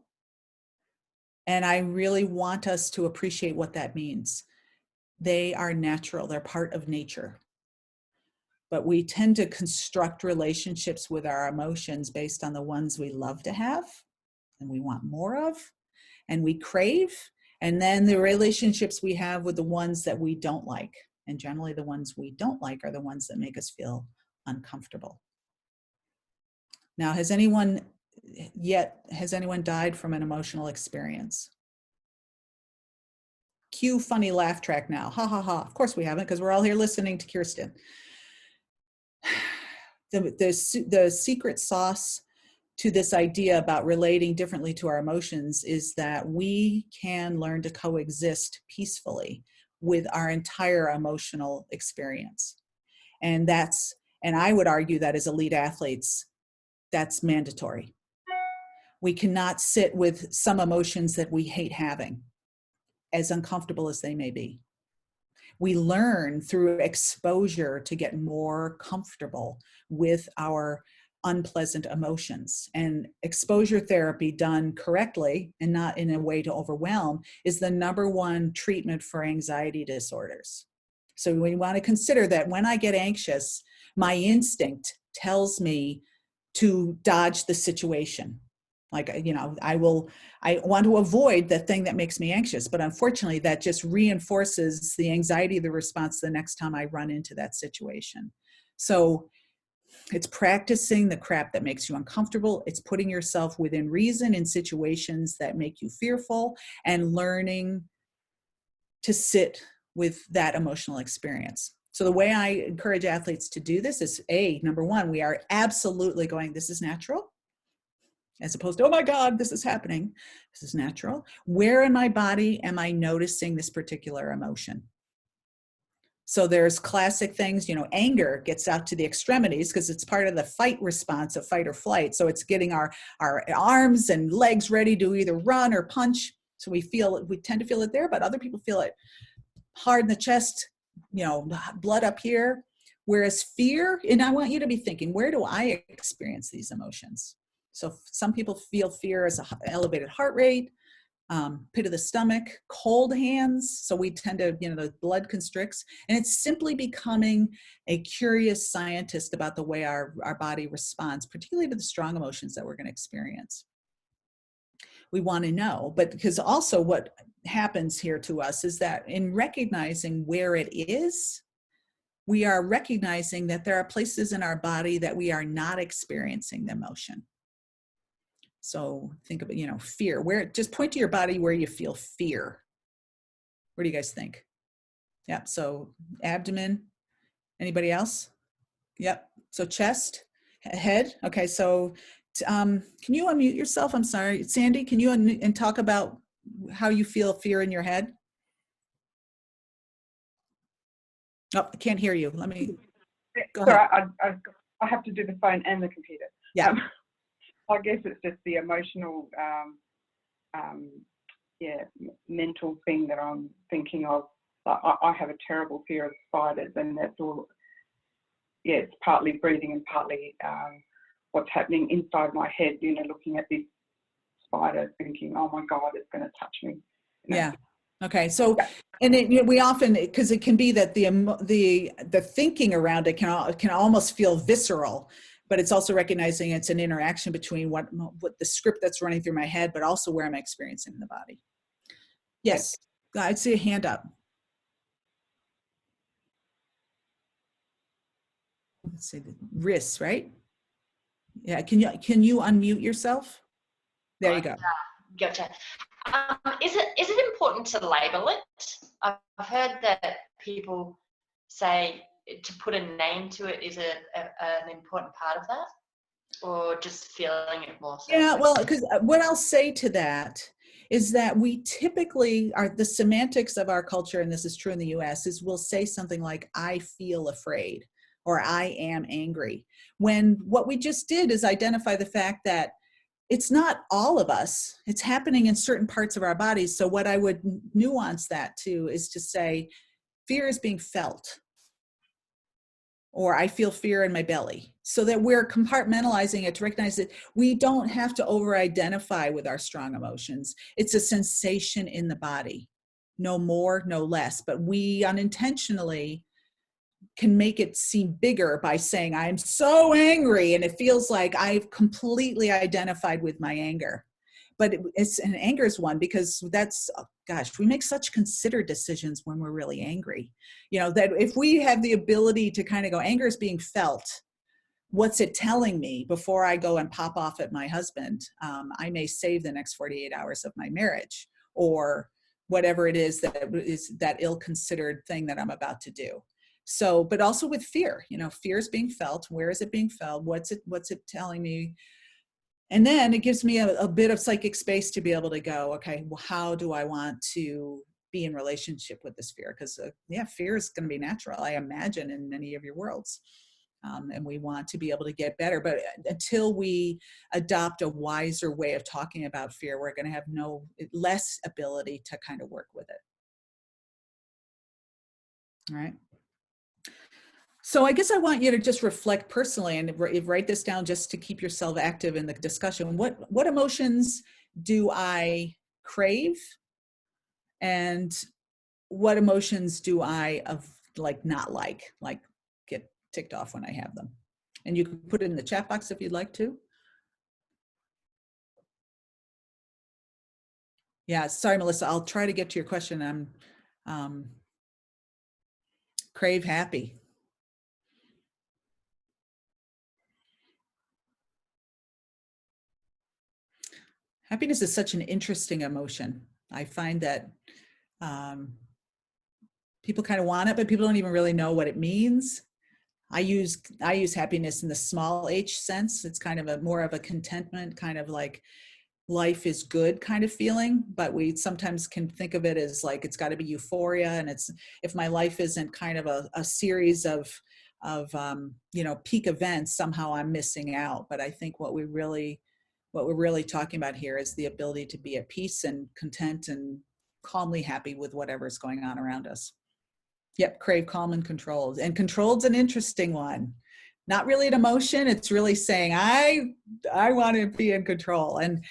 And I really want us to appreciate what that means. They are natural. They're part of nature. But we tend to construct relationships with our emotions based on the ones we love to have and we want more of and we crave, and then the relationships we have with the ones that we don't like. And generally the ones we don't like are the ones that make us feel uncomfortable. Now, has anyone died from an emotional experience? cue funny laugh track now. Ha ha ha. Of course we haven't, because we're all here listening to Kirsten. The secret sauce to this idea about relating differently to our emotions is that we can learn to coexist peacefully with our entire emotional experience. And I would argue that as elite athletes, that's mandatory. We cannot sit with some emotions that we hate having, as uncomfortable as they may be. We learn through exposure to get more comfortable with our unpleasant emotions. And exposure therapy done correctly and not in a way to overwhelm is the number one treatment for anxiety disorders. So we want to consider that when I get anxious, my instinct tells me to dodge the situation. Like, I want to avoid the thing that makes me anxious, but unfortunately that just reinforces the anxiety of the response the next time I run into that situation. So it's practicing the crap that makes you uncomfortable. It's putting yourself within reason in situations that make you fearful and learning to sit with that emotional experience. So the way I encourage athletes to do this is, number one, we are absolutely going, this is natural. As opposed to, oh my God, this is happening. This is natural. Where in my body am I noticing this particular emotion? So there's classic things, anger gets out to the extremities because it's part of the fight response of fight or flight. So it's getting our arms and legs ready to either run or punch. So we tend to feel it there, but other people feel it hard in the chest, blood up here. Whereas fear, and I want you to be thinking, where do I experience these emotions? So some people feel fear as an elevated heart rate, pit of the stomach, cold hands. So we tend to, the blood constricts, and it's simply becoming a curious scientist about the way our body responds, particularly to the strong emotions that we're going to experience. We want to know, but because also what happens here to us is that in recognizing where it is, we are recognizing that there are places in our body that we are not experiencing the emotion. So think of it, fear. Just point to your body where you feel fear. What do you guys think? Yep. So abdomen. Anybody else? Yep. So chest, head. Okay. So can you unmute yourself? I'm sorry, Sandy. Can you and talk about how you feel fear in your head? Oh, I can't hear you. Let me go ahead. I have to do the phone and the computer. Yeah. I guess it's just the emotional, mental thing that I'm thinking of. I have a terrible fear of spiders, and that's all. Yeah, it's partly breathing and partly what's happening inside my head. Looking at this spider, thinking, "Oh my God, it's going to touch me." Yeah. Okay. So, and we often, because it can be that the thinking around it can almost feel visceral, but it's also recognizing it's an interaction between what the script that's running through my head, but also where I'm experiencing in the body. Yes. I'd see a hand up. Let's see, the wrists, right? Yeah. Can you unmute yourself? There you go. Gotcha. Is it important to label it? I've heard that people say to put a name to it is an important part of that, or just feeling it more so? Yeah, well, because what I'll say to that is that we typically the semantics of our culture, and this is true in the US, is we'll say something like, I feel afraid, or I am angry. When what we just did is identify the fact that it's not all of us. It's happening in certain parts of our bodies. So what I would nuance that to is to say, fear is being felt, or I feel fear in my belly, so that we're compartmentalizing it to recognize that we don't have to over-identify with our strong emotions. It's a sensation in the body, no more, no less, but we unintentionally can make it seem bigger by saying, I'm so angry, and it feels like I've completely identified with my anger. But an anger is one, because we make such considered decisions when we're really angry. That if we have the ability to kind of go, anger is being felt, what's it telling me before I go and pop off at my husband? I may save the next 48 hours of my marriage, or whatever it is that ill-considered thing that I'm about to do. So, but also with fear, fear is being felt. Where is it being felt? What's it telling me? And then it gives me a bit of psychic space to be able to go, okay, well, how do I want to be in relationship with this fear? Because fear is going to be natural, I imagine, in many of your worlds. And we want to be able to get better. But until we adopt a wiser way of talking about fear, we're going to have less ability to kind of work with it. All right. So I guess I want you to just reflect personally and write this down just to keep yourself active in the discussion. What emotions do I crave? And what emotions do I not like get ticked off when I have them? And you can put it in the chat box if you'd like to. Yeah, sorry, Melissa, I'll try to get to your question. I'm crave happy. Happiness is such an interesting emotion. I find that people kind of want it, but people don't even really know what it means. I use happiness in the small h sense. It's kind of more of a contentment, kind of like life is good kind of feeling, but we sometimes can think of it as like it's got to be euphoria, and it's if my life isn't kind of a series of peak events, somehow I'm missing out. But I think what we're really talking about here is the ability to be at peace and content and calmly happy with whatever's going on around us. Yep, crave calm and controlled. And controlled's an interesting one. Not really an emotion. It's really saying, I want to be in control. And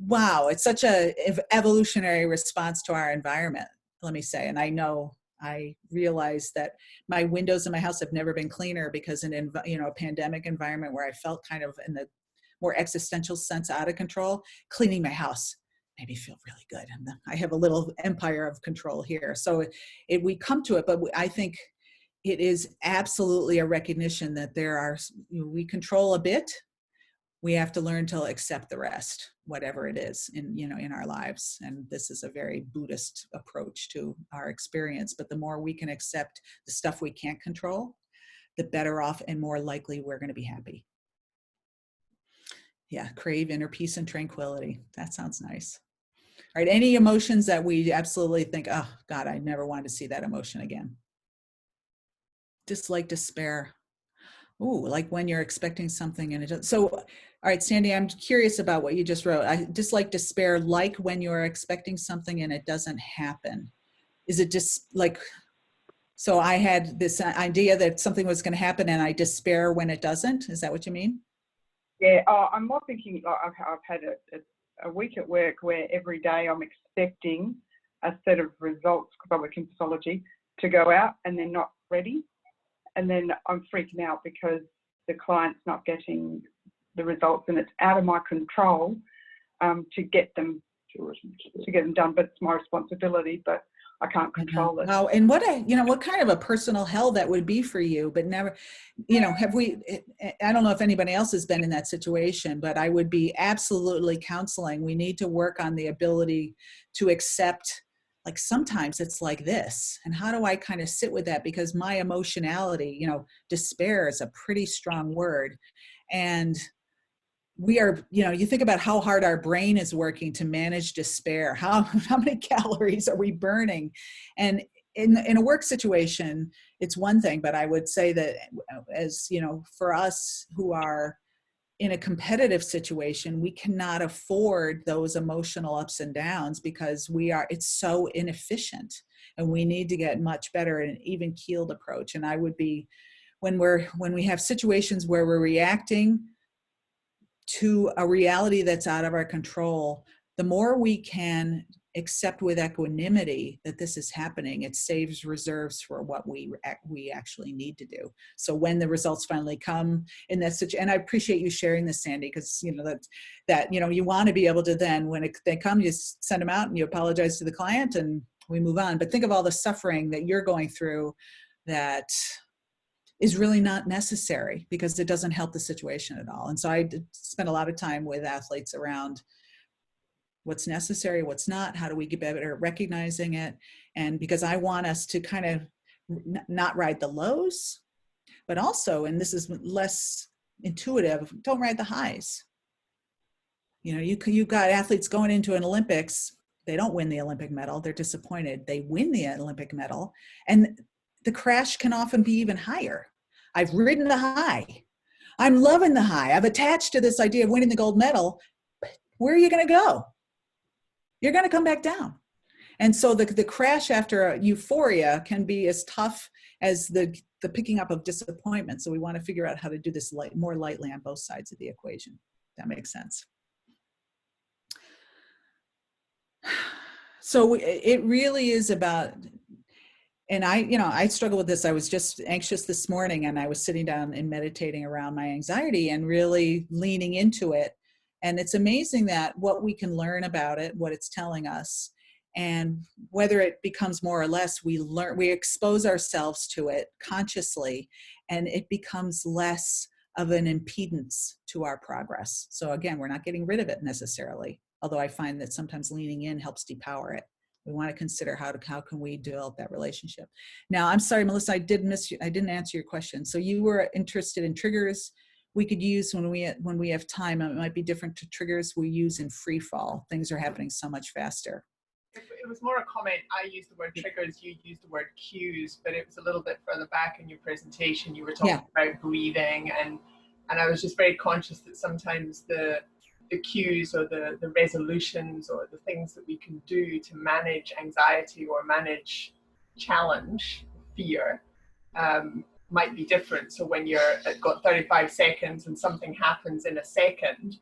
wow, it's such a evolutionary response to our environment, let me say. And I realize that my windows in my house have never been cleaner, because in a pandemic environment where I felt kind of in the more existential sense out of control, cleaning my house made me feel really good. And I have a little empire of control here. So we come to it, but I think it is absolutely a recognition that we control a bit. We have to learn to accept the rest, whatever it is in our lives. And this is a very Buddhist approach to our experience. But the more we can accept the stuff we can't control, the better off and more likely we're going to be happy. Yeah, crave inner peace and tranquility. That sounds nice. All right, any emotions that we absolutely think, oh God, I never wanted to see that emotion again? Dislike, despair. Ooh, like when you're expecting something and it doesn't. So, all right, Sandy, I'm curious about what you just wrote. I dislike, despair, like when you're expecting something and it doesn't happen. Is it just like, so I had this idea that something was going to happen and I despair when it doesn't? Is that what you mean? Yeah, I'm more thinking, I've had a week at work where every day I'm expecting a set of results, because I work in pathology, to go out and they're not ready. And then I'm freaking out because the client's not getting the results, and it's out of my control to get them done, but it's my responsibility, but I can't control it. Wow. And what kind of a personal hell that would be for you, but never, I don't know if anybody else has been in that situation, but I would be absolutely counseling. We need to work on the ability to accept, like, sometimes it's like this. And how do I kind of sit with that? Because my emotionality, despair is a pretty strong word. And we are, you think about how hard our brain is working to manage despair. How many calories are we burning? And in a work situation, it's one thing, but I would say that as, for us who are in a competitive situation, we cannot afford those emotional ups and downs because it's so inefficient, and we need to get much better at an even keeled approach. And I would be, when we have situations where we're reacting to a reality that's out of our control, the more we can accept with equanimity that this is happening, it saves reserves for what we actually need to do. So when the results finally come in that situation, and I appreciate you sharing this, Sandy, because that you want to be able to then, when they come, you send them out and you apologize to the client and we move on. But think of all the suffering that you're going through that is really not necessary, because it doesn't help the situation at all. And so I spent a lot of time with athletes around what's necessary, what's not, how do we get better at recognizing it? And because I want us to kind of not ride the lows, but also, and this is less intuitive, don't ride the highs. You know, you've got athletes going into an Olympics, they don't win the Olympic medal, they're disappointed. They win the Olympic medal, and the crash can often be even higher. I've ridden the high. I'm loving the high. I've attached to this idea of winning the gold medal. Where are you going to go? You're going to come back down. And so the crash after euphoria can be as tough as the picking up of disappointment. So we want to figure out how to do this more lightly on both sides of the equation. That makes sense. So it really is about, and I struggle with this. I was just anxious this morning, and I was sitting down and meditating around my anxiety and really leaning into it. And it's amazing that what we can learn about it, what it's telling us, and whether it becomes more or less, we expose ourselves to it consciously, and it becomes less of an impedance to our progress. So again, we're not getting rid of it necessarily, although I find that sometimes leaning in helps depower it. We want to consider how can we develop that relationship. Now, I'm sorry, Melissa, I didn't answer your question. So you were interested in triggers we could use when we have time. It might be different to triggers we use in free fall. Things are happening so much faster. It was more a comment. I used the word triggers, you used the word cues, but it was a little bit further back in your presentation. You were talking about breathing, and I was just very conscious that sometimes the cues or the resolutions or the things that we can do to manage anxiety or manage challenge, fear, might be different. So when you're got 35 seconds and something happens in a second,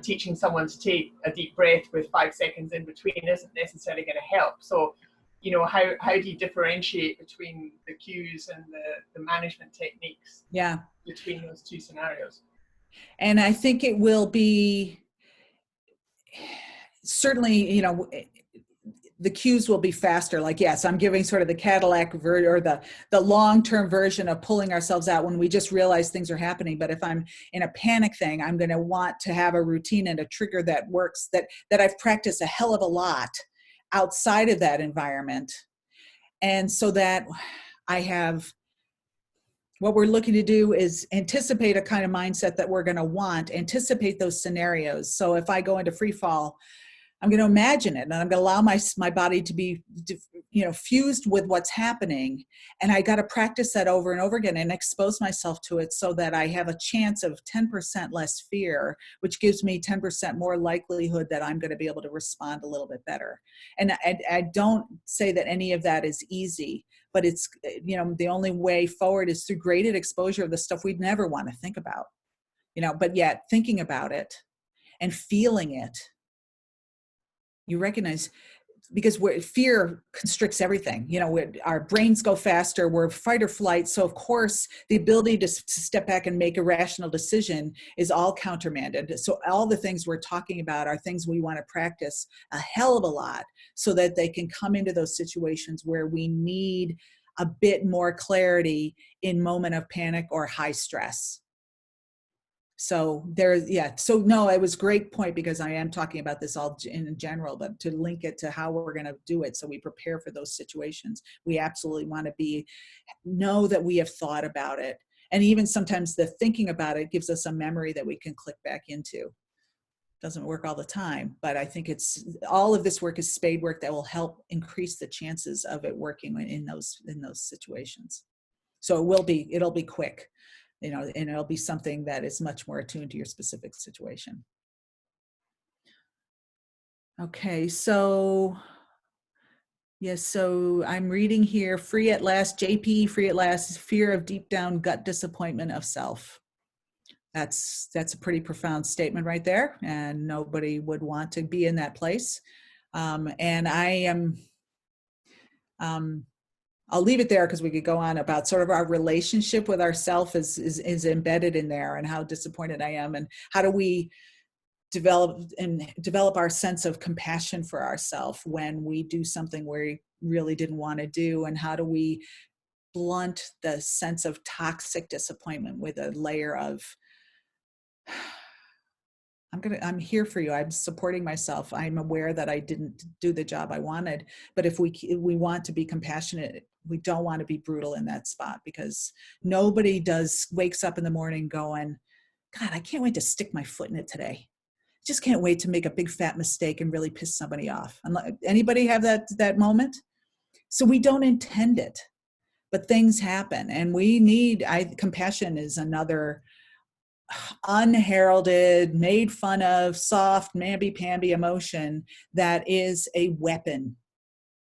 teaching someone to take a deep breath with 5 seconds in between isn't necessarily going to help. So, how do you differentiate between the cues and the management techniques between those two scenarios? And I think it will be certainly, the cues will be faster. Like, yes, I'm giving sort of the Cadillac or the long-term version of pulling ourselves out when we just realize things are happening. But if I'm in a panic thing, I'm going to want to have a routine and a trigger that works, that I've practiced a hell of a lot outside of that environment. And so that what we're looking to do is anticipate a kind of mindset that we're going to want, anticipate those scenarios. So if I go into free fall, I'm going to imagine it, and I'm going to allow my body to be, fused with what's happening. And I got to practice that over and over again and expose myself to it so that I have a chance of 10% less fear, which gives me 10% more likelihood that I'm going to be able to respond a little bit better. And I don't say that any of that is easy, but it's, the only way forward is through graded exposure of the stuff we'd never want to think about, but yet thinking about it and feeling it. You recognize, because fear constricts everything. Our brains go faster, we're fight or flight. So of course, the ability to step back and make a rational decision is all countermanded. So all the things we're talking about are things we want to practice a hell of a lot so that they can come into those situations where we need a bit more clarity in moment of panic or high stress. So no, it was a great point, because I am talking about this all in general, but to link it to how we're going to do it so we prepare for those situations. We absolutely want to know that we have thought about it. And even sometimes the thinking about it gives us a memory that we can click back into. Doesn't work all the time, but I think all of this work is spade work that will help increase the chances of it working in those situations. So it'll be quick. And it'll be something that is much more attuned to your specific situation. Okay, so I'm reading here, free at last, JP, free at last, fear of deep down gut disappointment of self. That's a pretty profound statement right there, and nobody would want to be in that place. And I am, I'll leave it there, because we could go on about sort of our relationship with ourself is embedded in there, and how disappointed I am, and how do we develop our sense of compassion for ourselves when we do something we really didn't want to do, and how do we blunt the sense of toxic disappointment with a layer of, I'm I'm here for you. I'm supporting myself. I'm aware that I didn't do the job I wanted. But if we want to be compassionate, we don't want to be brutal in that spot, because nobody wakes up in the morning going, God, I can't wait to stick my foot in it today. Just can't wait to make a big fat mistake and really piss somebody off. Anybody have that moment? So we don't intend it, but things happen, and compassion is another unheralded, made fun of, soft, mamby-pamby emotion that is a weapon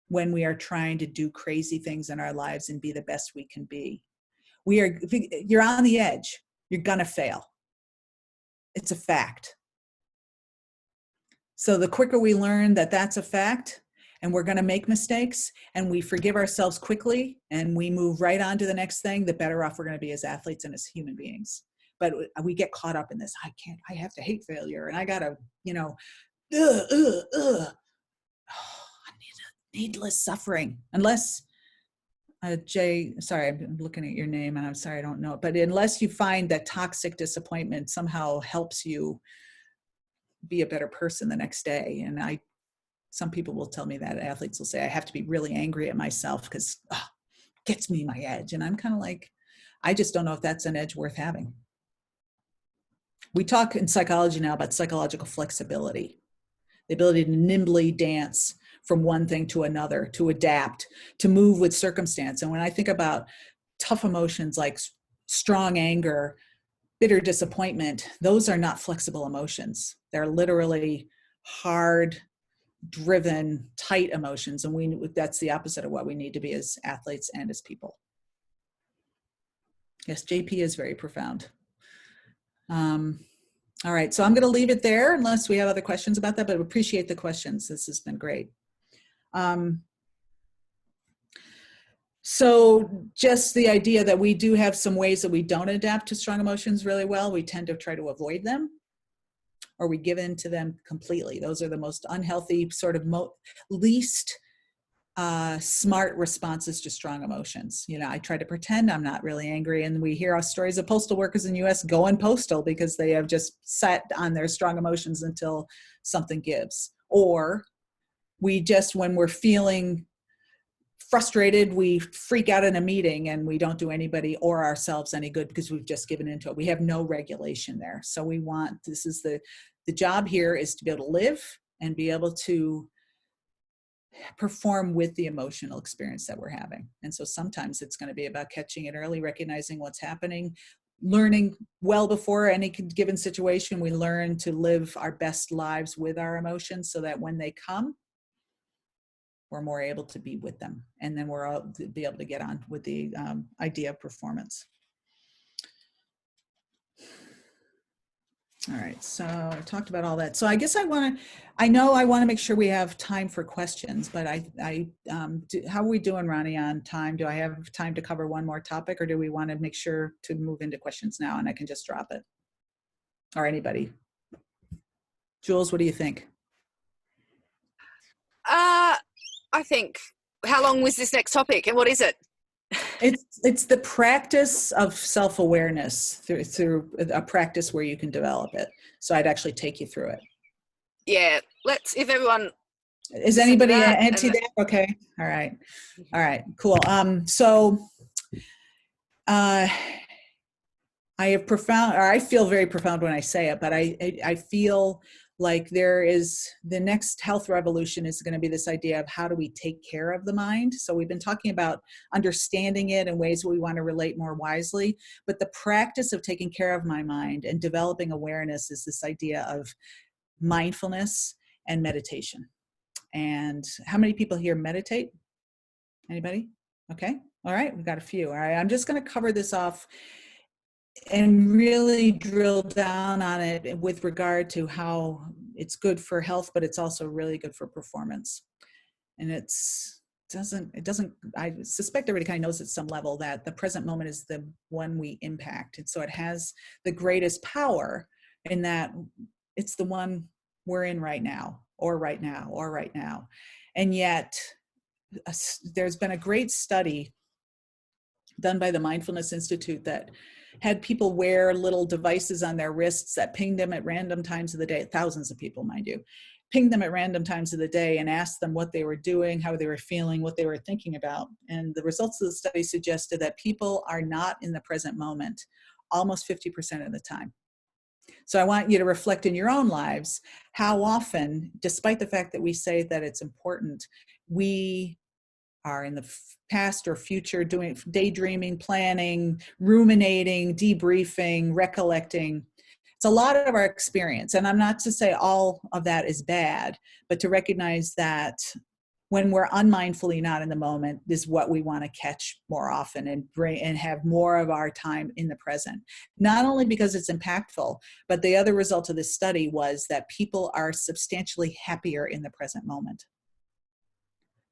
when we are trying to do crazy things in our lives and be the best we can be. You're on the edge. You're gonna fail. It's a fact. So the quicker we learn that that's a fact, and we're gonna make mistakes, and we forgive ourselves quickly, and we move right on to the next thing, the better off we're gonna be as athletes and as human beings. But we get caught up in this, I have to hate failure, and I gotta, needless suffering. Unless, Jay, sorry, I'm looking at your name and I'm sorry, I don't know it, but unless you find that toxic disappointment somehow helps you be a better person the next day. And some people will tell me that, athletes will say, I have to be really angry at myself because it gets me my edge. And I'm kind of like, I just don't know if that's an edge worth having. We talk in psychology now about psychological flexibility, the ability to nimbly dance from one thing to another, to adapt, to move with circumstance. And when I think about tough emotions like strong anger, bitter disappointment, those are not flexible emotions. They're literally hard, driven, tight emotions. And that's the opposite of what we need to be as athletes and as people. Yes, JP is very profound. All right, so I'm going to leave it there unless we have other questions about that, but I appreciate the questions. This has been great. So just the idea that we do have some ways that we don't adapt to strong emotions really well. We tend to try to avoid them, or we give in to them completely. Those are the most unhealthy, sort of least smart responses to strong emotions. I try to pretend I'm not really angry, and we hear our stories of postal workers in the US going postal because they have just sat on their strong emotions until something gives. Or we just, when we're feeling frustrated, we freak out in a meeting and we don't do anybody or ourselves any good because we've just given into it. We have no regulation there. So this is the job here is to be able to live and be able to perform with the emotional experience that we're having. And so sometimes it's going to be about catching it early, recognizing what's happening, learning well before any given situation. We learn to live our best lives with our emotions so that when they come, we're more able to be with them. And then we're be able to get on with the idea of performance. All right, so I talked about all that. So I guess I want to make sure we have time for questions, but how are we doing, Ronnie, on time? Do I have time to cover one more topic, or do we want to make sure to move into questions now and I can just drop it? Or anybody? Jules, what do you think? I think, how long was this next topic and what is it? It's the practice of self-awareness through a practice where you can develop it. So I'd actually take you through it. Yeah, if everyone is anybody anti that? Okay, all right, cool. I feel very profound when I say it, but I feel like the next health revolution is going to be this idea of how do we take care of the mind. So we've been talking about understanding it in ways we want to relate more wisely, but the practice of taking care of my mind and developing awareness is this idea of mindfulness and meditation. And how many people here meditate? Anybody? Okay, all right, we've got a few. All right, I'm just going to cover this off and really drill down on it with regard to how it's good for health, but it's also really good for performance. And I suspect everybody kind of knows at some level that the present moment is the one we impact. And so it has the greatest power in that it's the one we're in right now, or right now, or right now. And yet there's been a great study done by the Mindfulness Institute that had people wear little devices on their wrists that pinged them at random times of the day, thousands of people, mind you, pinged them at random times of the day and asked them what they were doing, how they were feeling, what they were thinking about. And the results of the study suggested that people are not in the present moment almost 50% of the time. So I want you to reflect in your own lives how often, despite the fact that we say that it's important, we are in the past or future doing daydreaming, planning, ruminating, debriefing, recollecting. It's a lot of our experience. And I'm not to say all of that is bad, but to recognize that when we're unmindfully not in the moment is what we want to catch more often and bring and have more of our time in the present. Not only because it's impactful, but the other result of this study was that people are substantially happier in the present moment.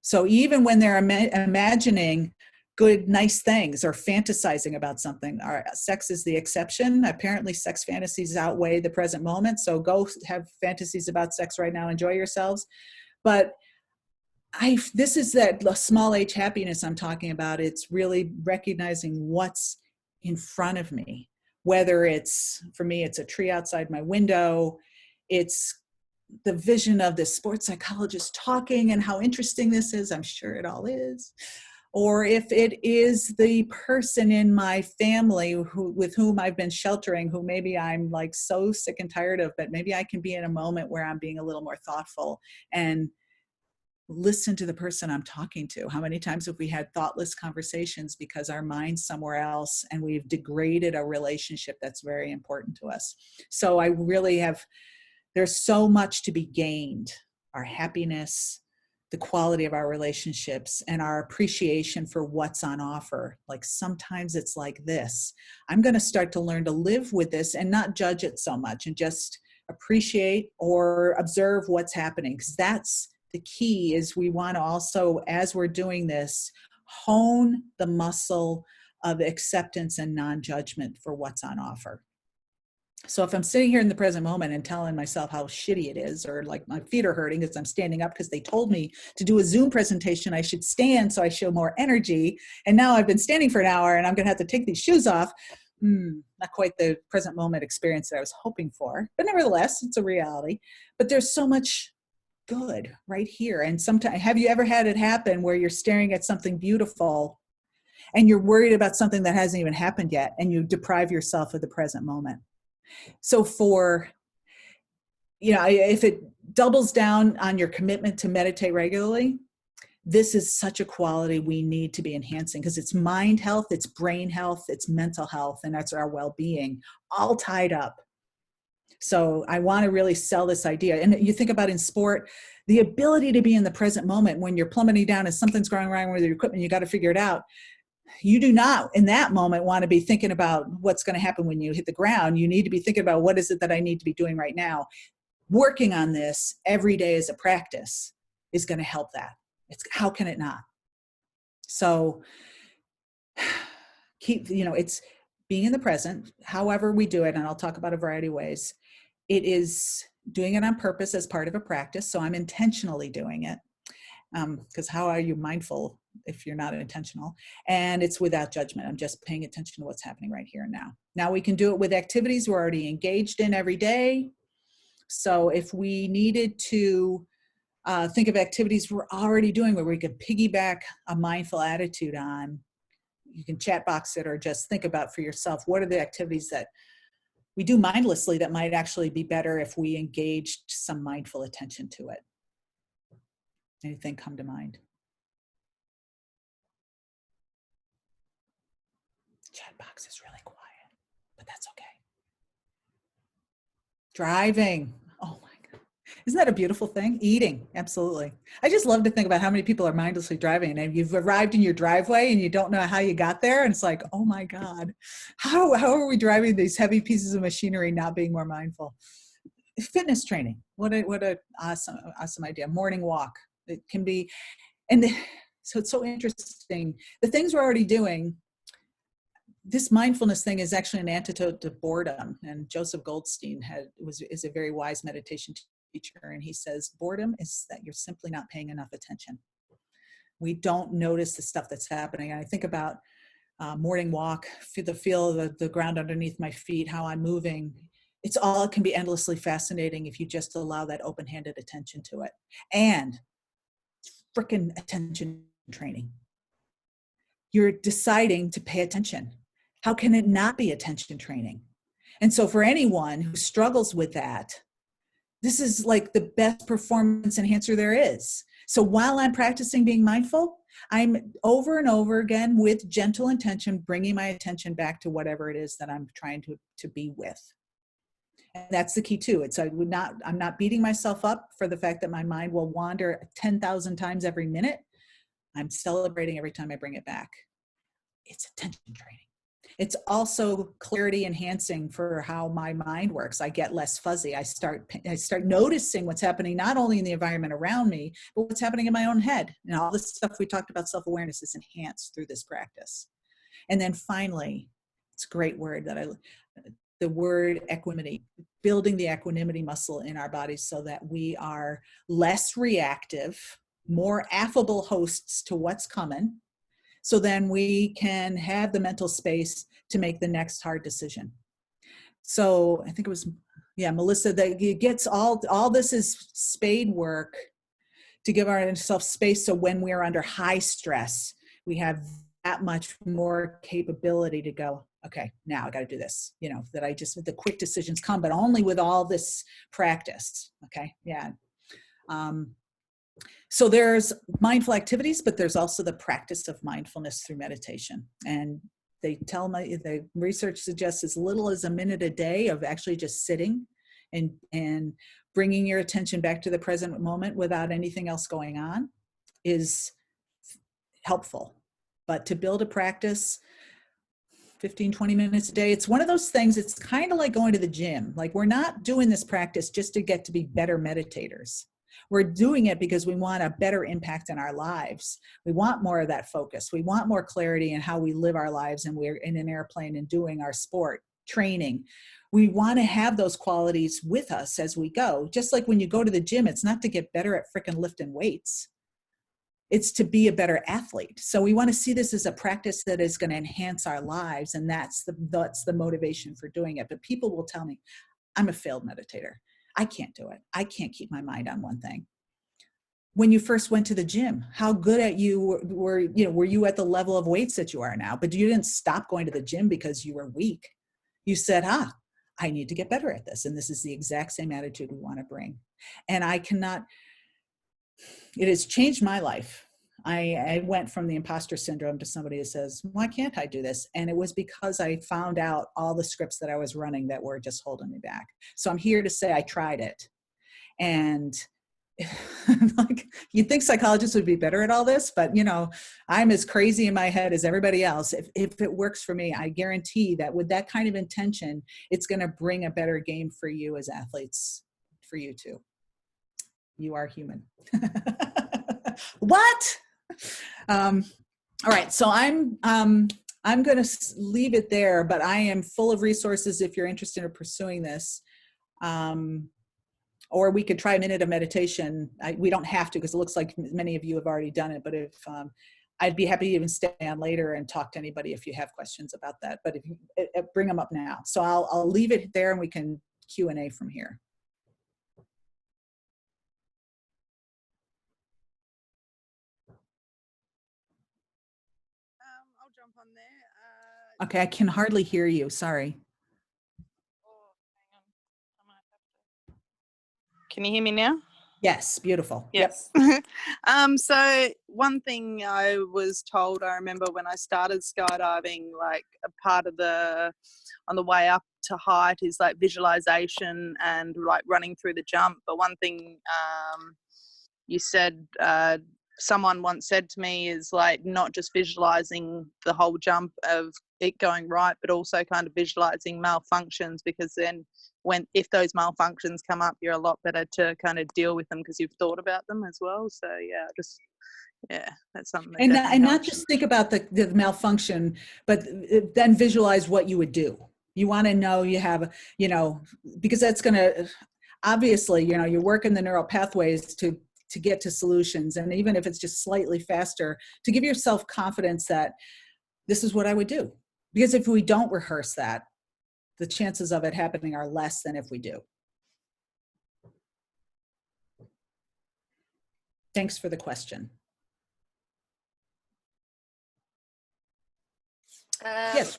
So even when they're imagining good, nice things or fantasizing about something, sex is the exception. Apparently sex fantasies outweigh the present moment. So go have fantasies about sex right now, enjoy yourselves. But this is that small H happiness I'm talking about. It's really recognizing what's in front of me, whether it's, for me, it's a tree outside my window. It's the vision of this sports psychologist talking and how interesting this is. I'm sure it all is. Or if it is the person in my family with whom I've been sheltering, who maybe I'm like so sick and tired of, but maybe I can be in a moment where I'm being a little more thoughtful and listen to the person I'm talking to. How many times have we had thoughtless conversations because our mind's somewhere else and we've degraded a relationship that's very important to us? So I really there's so much to be gained. Our happiness, the quality of our relationships, and our appreciation for what's on offer. Like sometimes it's like this. I'm going to start to learn to live with this and not judge it so much and just appreciate or observe what's happening. Because that's the key. Is we want to also, as we're doing this, hone the muscle of acceptance and non-judgment for what's on offer. So if I'm sitting here in the present moment and telling myself how shitty it is, or like my feet are hurting because I'm standing up because they told me to do a Zoom presentation, I should stand so I show more energy. And now I've been standing for an hour and I'm going to have to take these shoes off. Not quite the present moment experience that I was hoping for, but nevertheless, it's a reality. But there's so much good right here. And sometimes, have you ever had it happen where you're staring at something beautiful and you're worried about something that hasn't even happened yet, and you deprive yourself of the present moment? So if it doubles down on your commitment to meditate regularly, this is such a quality we need to be enhancing, because it's mind health, it's brain health, it's mental health, and that's our well-being, all tied up. So I want to really sell this idea. And you think about in sport, the ability to be in the present moment when you're plummeting down and something's going wrong with your equipment, you got to figure it out. You do not, in that moment, want to be thinking about what's going to happen when you hit the ground. You need to be thinking about, what is it that I need to be doing right now? Working on this every day as a practice is going to help that. How can it not? So it's being in the present, however we do it, and I'll talk about a variety of ways. It is doing it on purpose as part of a practice. So I'm intentionally doing it. Because how are you mindful if you're not intentional? And it's without judgment. I'm just paying attention to what's happening right here and now. Now we can do it with activities we're already engaged in every day. So if we needed to think of activities we're already doing where we could piggyback a mindful attitude on, you can chat box it or just think about for yourself, what are the activities that we do mindlessly that might actually be better if we engaged some mindful attention to it? Anything come to mind? Chat box is really quiet, but that's okay. Driving. Oh my God. Isn't that a beautiful thing? Eating. Absolutely. I just love to think about how many people are mindlessly driving, and you've arrived in your driveway and you don't know how you got there. And it's like, oh my God, how are we driving these heavy pieces of machinery not being more mindful? Fitness training. What a awesome idea. Morning walk. It can be, so it's so interesting. The things we're already doing, this mindfulness thing is actually an antidote to boredom. And Joseph Goldstein is a very wise meditation teacher. And he says, boredom is that you're simply not paying enough attention. We don't notice the stuff that's happening. And I think about morning walk, feel the ground underneath my feet, how I'm moving. It can be endlessly fascinating if you just allow that open-handed attention to it. And frickin' attention training. You're deciding to pay attention. How can it not be attention training? And so for anyone who struggles with that, this is like the best performance enhancer there is. So while I'm practicing being mindful, I'm over and over again with gentle intention, bringing my attention back to whatever it is that I'm trying to be with. And that's the key too. I'm not beating myself up for the fact that my mind will wander 10,000 times every minute. I'm celebrating every time I bring it back. It's attention training. It's also clarity enhancing for how my mind works. I get less fuzzy. I start noticing what's happening not only in the environment around me, but what's happening in my own head. And all this stuff we talked about, self-awareness, is enhanced through this practice. And then finally, it's a great word the word equanimity, building the equanimity muscle in our bodies so that we are less reactive, more affable hosts to what's coming. So then we can have the mental space to make the next hard decision. So I think it was, Melissa, that it gets all this is spade work to give ourselves space. So when we're under high stress, we have that much more capability to go, okay, now I got to do this, the quick decisions come, but only with all this practice. Okay. Yeah. So there's mindful activities, but there's also the practice of mindfulness through meditation. And the research suggests as little as a minute a day of actually just sitting and bringing your attention back to the present moment without anything else going on is helpful. But to build a practice, 15, 20 minutes a day, it's one of those things, it's kind of like going to the gym. Like, we're not doing this practice just to get to be better meditators. We're doing it because we want a better impact in our lives. We want more of that focus. We want more clarity in how we live our lives, and we're in an airplane and doing our sport, training. We want to have those qualities with us as we go. Just like when you go to the gym, it's not to get better at frickin' lifting weights. It's to be a better athlete. So we want to see this as a practice that is going to enhance our lives. And that's the motivation for doing it. But people will tell me, I'm a failed meditator. I can't do it. I can't keep my mind on one thing. When you first went to the gym, how good at were you at the level of weights that you are now? But you didn't stop going to the gym because you were weak. You said, I need to get better at this. And this is the exact same attitude we want to bring. And it has changed my life. I went from the imposter syndrome to somebody who says, why can't I do this? And it was because I found out all the scripts that I was running that were just holding me back. So I'm here to say I tried it. And like, you'd think psychologists would be better at all this, but I'm as crazy in my head as everybody else. If it works for me, I guarantee that with that kind of intention, it's going to bring a better game for you as athletes, for you too. You are human. What? All right. So I'm going to leave it there, but I am full of resources if you're interested in pursuing this. Or we could try a minute of meditation. We don't have to, because it looks like many of you have already done it, but if I'd be happy to even stay on later and talk to anybody if you have questions about that, but if you bring them up now. So I'll leave it there and we can Q&A from here. I'll jump on there. Okay, I can hardly hear you. Sorry. Oh, hang on. I might have to. Can you hear me now? Yes, beautiful. Yes. Yep. So one thing I was told, I remember when I started skydiving, like a part of on the way up to height is like visualization and like running through the jump. But one thing you said, someone once said to me, is like not just visualizing the whole jump of it going right, but also kind of visualizing malfunctions, because then if those malfunctions come up, you're a lot better to kind of deal with them because you've thought about them as well. So that's something that and not just think about the malfunction, but then visualize what you would do. You want to know you have, because that's going to, obviously, you're working the neural pathways to get to solutions. And even if it's just slightly faster, to give yourself confidence that this is what I would do. Because if we don't rehearse that, the chances of it happening are less than if we do. Thanks for the question. Yes.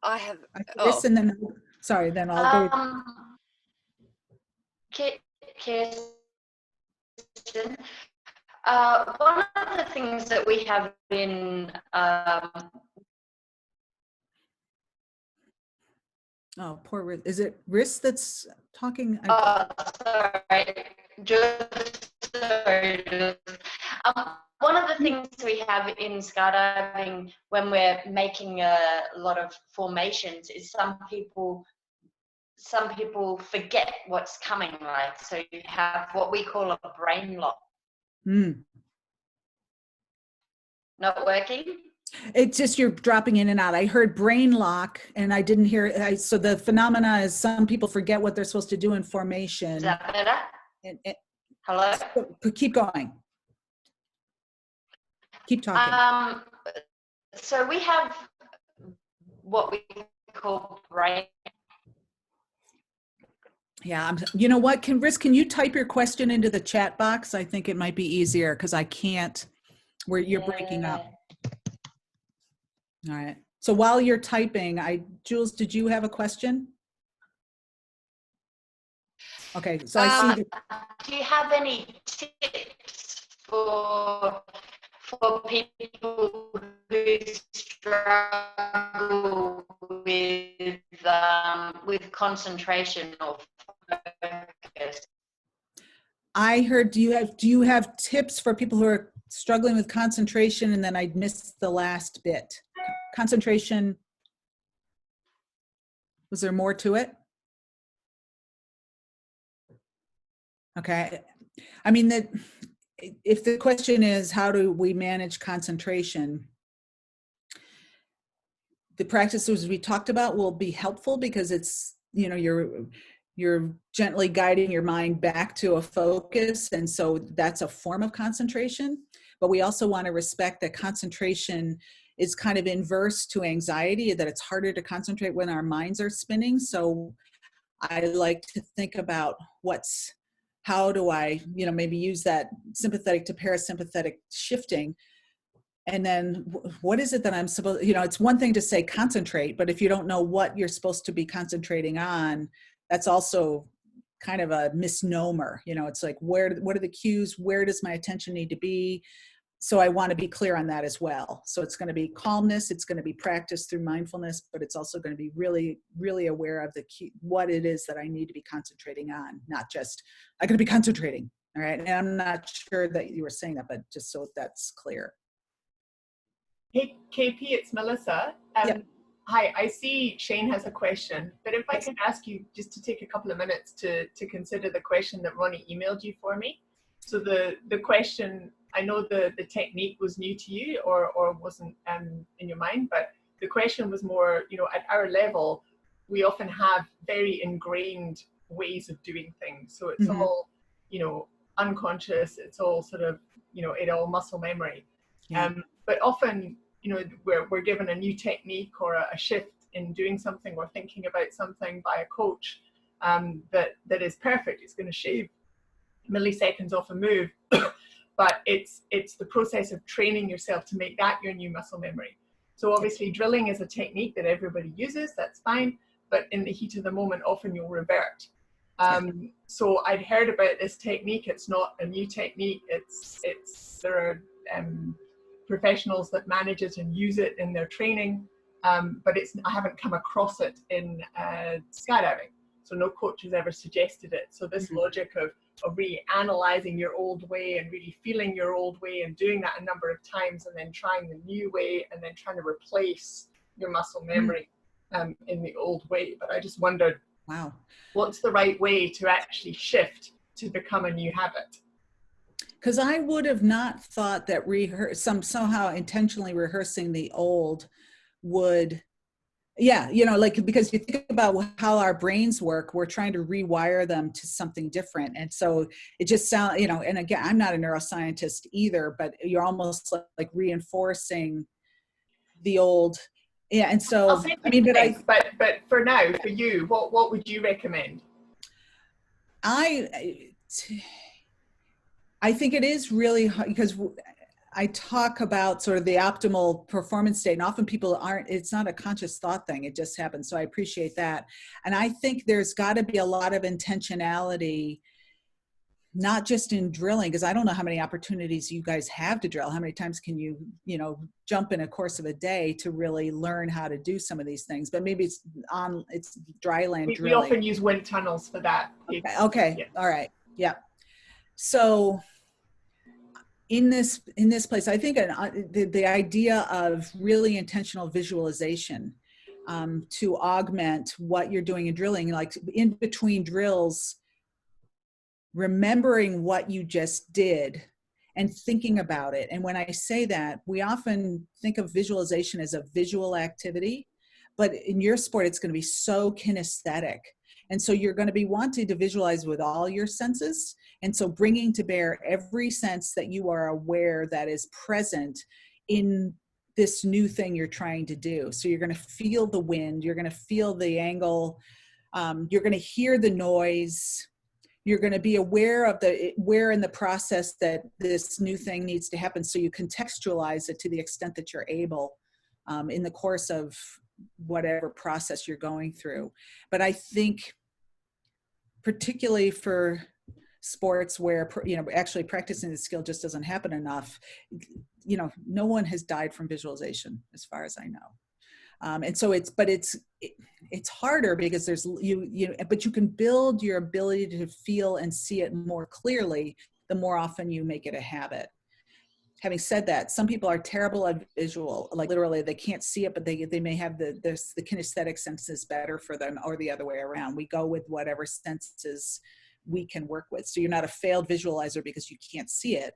I have. Chris, and then, sorry, then I'll go. Kirsten, one of the things that we have in Oh, poor Riz. Is it Riz that's talking? sorry. One of the things we have in skydiving when we're making a lot of formations is some people forget what's coming, like, so you have what we call a brain lock. Not working? It's just you're dropping in and out. I heard brain lock and I didn't hear. So the phenomena is some people forget what they're supposed to do in formation. Is that better? Hello? Keep going. Keep talking. So we have what we call brain. Yeah, you know what, Riz, can you type your question into the chat box? I think it might be easier because I can't, you're breaking up. All right. So while you're typing, Jules, did you have a question? Okay, so I see. Do you have any tips for people who struggle with concentration or focus? I heard, do you have tips for people who are struggling with concentration? And then I missed the last bit. Concentration. Was there more to it? Okay. I mean, if the question is, how do we manage concentration? The practices we talked about will be helpful because it's, you're gently guiding your mind back to a focus. And so that's a form of concentration. But we also want to respect that concentration is kind of inverse to anxiety, that it's harder to concentrate when our minds are spinning. So I like to think about how do I, maybe use that sympathetic to parasympathetic shifting. And then what is it that I'm supposed, it's one thing to say concentrate, but if you don't know what you're supposed to be concentrating on, that's also kind of a misnomer. It's like, what are the cues? Where does my attention need to be? So I want to be clear on that as well. So it's going to be calmness. It's going to be practice through mindfulness, but it's also going to be really, really aware of what it is that I need to be concentrating on, not just, I'm going to be concentrating. All right. And I'm not sure that you were saying that, but just so that's clear. Hey, KP, it's Melissa. Yep. Hi, I see Shane has a question, but if I could ask you just to take a couple of minutes to consider the question that Ronnie emailed you for me. So the question, I know the technique was new to you or wasn't in your mind, but the question was more, at our level, we often have very ingrained ways of doing things. So it's all, unconscious, it's all sort of, it's all muscle memory. Yeah. But often, we're given a new technique or a shift in doing something or thinking about something by a coach that is perfect. It's going to shave milliseconds off a move, but it's the process of training yourself to make that your new muscle memory. So obviously drilling is a technique that everybody uses, that's fine, but in the heat of the moment, often you'll revert. So I'd heard about this technique. It's not a new technique. There are professionals that manage it and use it in their training, but I haven't come across it in skydiving. So no coach has ever suggested it. So this logic of really analyzing your old way and really feeling your old way and doing that a number of times and then trying the new way and then trying to replace your muscle memory in the old way. But I just wondered, wow, what's the right way to actually shift to become a new habit? Because I would have not thought that somehow intentionally rehearsing the old would, because you think about how our brains work, we're trying to rewire them to something different. And so it just sounds, and again, I'm not a neuroscientist either, but you're almost like reinforcing the old, yeah. And so, I mean, but for now, for you, what would you recommend? I think it is really hard, because I talk about sort of the optimal performance state, and often people aren't, it's not a conscious thought thing, it just happens. So I appreciate that. And I think there's got to be a lot of intentionality, not just in drilling, because I don't know how many opportunities you guys have to drill. How many times can you jump in a course of a day to really learn how to do some of these things? But maybe it's dry land drilling. We often use wind tunnels for that. Okay. Yeah. All right. Yeah. So in this place, I think the idea of really intentional visualization to augment what you're doing in drilling, like in between drills, remembering what you just did and thinking about it. And when I say that, we often think of visualization as a visual activity, but in your sport, it's going to be so kinesthetic. And so you're going to be wanting to visualize with all your senses. And so bringing to bear every sense that you are aware that is present in this new thing you're trying to do. So you're going to feel the wind, you're going to feel the angle, you're going to hear the noise, you're going to be aware of where in the process that this new thing needs to happen. So you contextualize it to the extent that you're able in the course of whatever process you're going through. But I think particularly for sports where, actually practicing the skill just doesn't happen enough, no one has died from visualization as far as I know. And so it's harder because there's but you can build your ability to feel and see it more clearly the more often you make it a habit. Having said that, some people are terrible at visual, like literally they can't see it, but they may have the kinesthetic senses better for them, or the other way around. We go with whatever senses we can work with. So you're not a failed visualizer because you can't see it,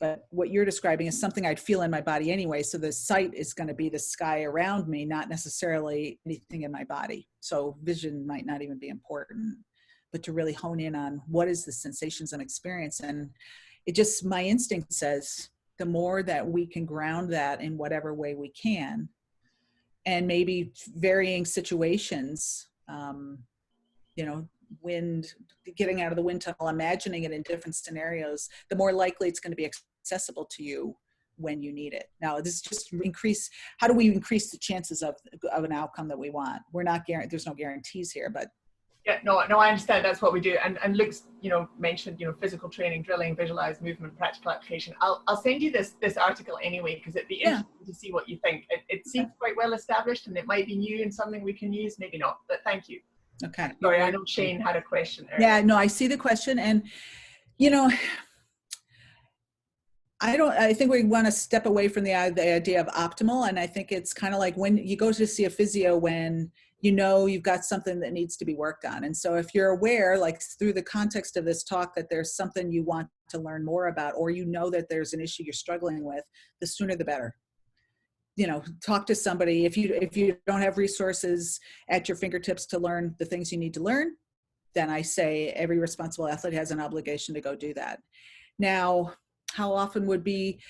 but what you're describing is something I'd feel in my body anyway. So the sight is going to be the sky around me, not necessarily anything in my body. So vision might not even be important, but to really hone in on what is the sensations I'm experiencing. And it just, my instinct says, the more that we can ground that in whatever way we can, and maybe varying situations, wind, getting out of the wind tunnel, imagining it in different scenarios, the more likely it's going to be accessible to you when you need it. Now, this is just how do we increase the chances of an outcome that we want? We're not there's no guarantees here, but yeah, no, I understand that's what we do. And Luke's, mentioned, physical training, drilling, visualize movement, practical application. I'll send you this article anyway, because it'd be interesting to see what you think. It seems quite well established, and it might be new and something we can use, maybe not, but thank you. Okay. Sorry, I know Shane had a question earlier. Yeah, no, I see the question. And, I think we want to step away from the idea of optimal. And I think it's kind of like when you go to see a physio when you've got something that needs to be worked on. And so if you're aware, like through the context of this talk, that there's something you want to learn more about, or that there's an issue you're struggling with, the sooner the better. Talk to somebody. If you don't have resources at your fingertips to learn the things you need to learn, then I say every responsible athlete has an obligation to go do that. Now, how often would be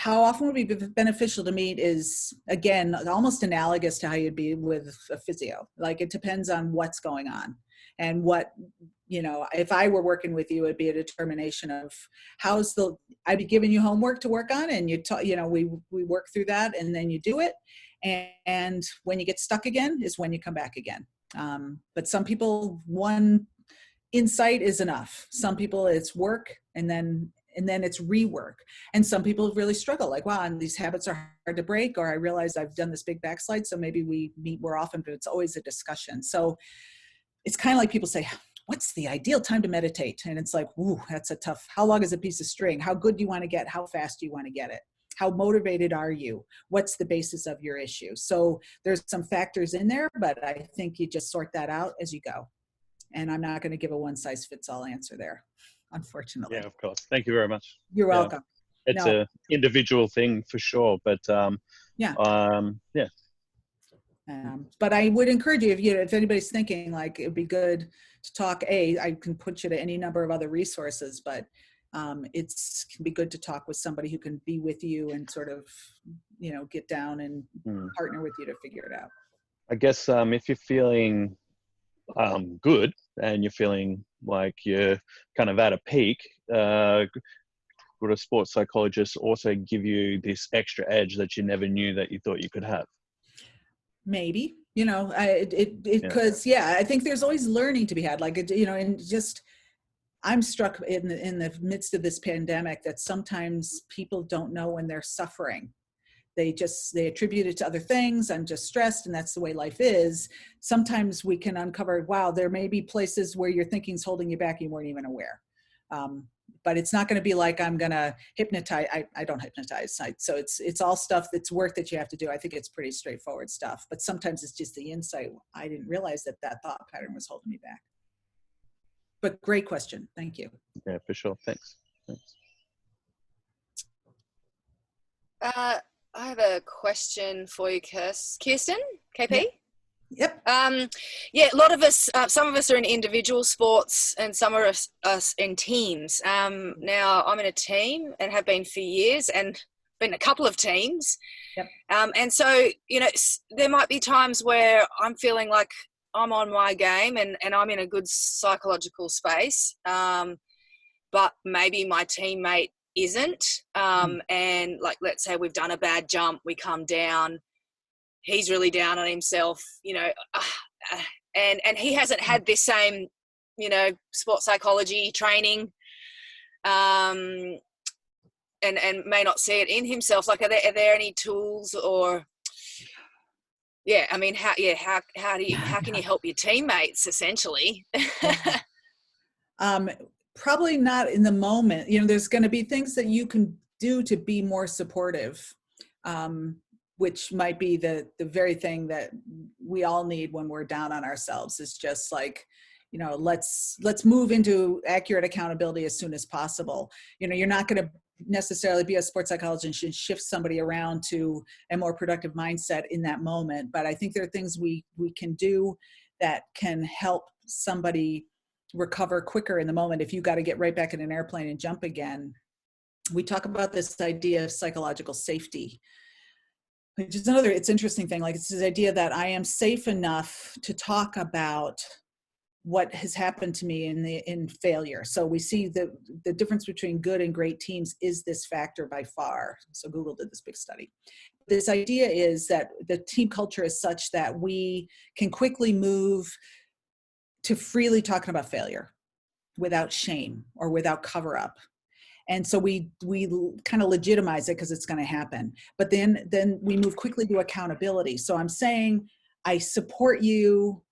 beneficial to meet is, again, almost analogous to how you'd be with a physio. Like, it depends on what's going on and what, if I were working with you, it'd be a determination of I'd be giving you homework to work on, and we work through that, and then you do it. And when you get stuck again is when you come back again. But some people, one insight is enough. Some people it's work and then it's rework. And some people really struggle, like, wow, and these habits are hard to break, or I realize I've done this big backslide, so maybe we meet more often, but it's always a discussion. So it's kind of like people say, what's the ideal time to meditate? And it's like, ooh, that's a tough, how long is a piece of string? How good do you want to get? How fast do you want to get it? How motivated are you? What's the basis of your issue? So there's some factors in there, but I think you just sort that out as you go. And I'm not going to give a one size fits all answer there, unfortunately. Yeah, of course. Thank you very much. You're welcome. It's an individual thing for sure, but but I would encourage you, if anybody's thinking like it'd be good to talk, I can put you to any number of other resources, but It's can be good to talk with somebody who can be with you and sort of, get down and partner with you to figure it out. I guess if you're feeling good and you're feeling like you're kind of at a peak, would a sports psychologist also give you this extra edge that you never knew that you thought you could have? Maybe, because I think there's always learning to be had, and just, I'm struck in the midst of this pandemic that sometimes people don't know when they're suffering. They attribute it to other things. I'm just stressed, and that's the way life is. Sometimes we can uncover, wow, there may be places where your thinking's holding you back, you weren't even aware. But it's not going to be like I'm going to hypnotize. I don't hypnotize. So it's all stuff that's work that you have to do. I think it's pretty straightforward stuff. But sometimes it's just the insight. I didn't realize that thought pattern was holding me back. But great question. Thank you. Yeah, for sure. Thanks. I have a question for you, Kirsten, KP. Yep. A lot of us, some of us are in individual sports and some of us in teams. Now I'm in a team and have been for years and been in a couple of teams. Yep. And so, there might be times where I'm feeling like I'm on my game and I'm in a good psychological space. But maybe my teammate isn't. And let's say we've done a bad jump, we come down, he's really down on himself, and he hasn't had this same, sports psychology training, and may not see it in himself. Are there any tools or, how can you help your teammates essentially? Probably not in the moment. There's going to be things that you can do to be more supportive, which might be the very thing that we all need when we're down on ourselves. Is just let's move into accurate accountability as soon as possible. You're not going to necessarily be a sports psychologist and shift somebody around to a more productive mindset in that moment. But I think there are things we can do that can help somebody recover quicker in the moment. If you got to get right back in an airplane and jump again, we talk about this idea of psychological safety, which is it's interesting thing. It's this idea that I am safe enough to talk about what has happened to me in failure. So we see the difference between good and great teams is this factor by far. So Google did this big study. This idea is that the team culture is such that we can quickly move to freely talking about failure without shame or without cover up. And so we kind of legitimize it because it's going to happen. But then we move quickly to accountability. So I'm saying, I support you.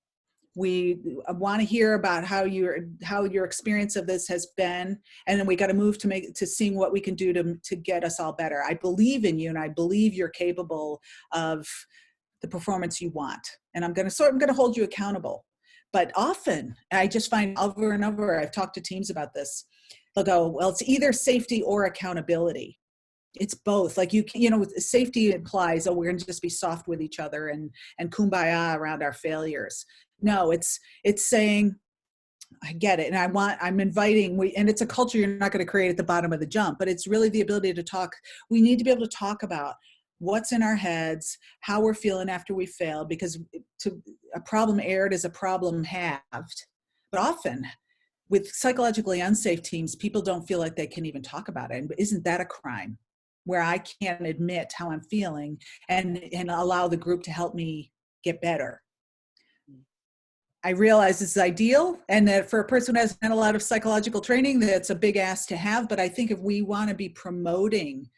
We want to hear about how your experience of this has been. And then we got to move to seeing what we can do to get us all better. I believe in you and I believe you're capable of the performance you want. And I'm going to hold you accountable. But often I just find over and over, I've talked to teams about this. They'll go, well, it's either safety or accountability. It's both. Safety implies, we're going to just be soft with each other and kumbaya around our failures. No, it's saying, I get it. And I'm inviting, and it's a culture you're not going to create at the bottom of the jump, but it's really the ability to talk. We need to be able to talk about what's in our heads, how we're feeling after we failed, because a problem aired is a problem halved. But often with psychologically unsafe teams, people don't feel like they can even talk about it. And isn't that a crime where I can't admit how I'm feeling and allow the group to help me get better? I realize this is ideal, and that for a person who hasn't had a lot of psychological training, that's a big ask to have. But I think if we want to be promoting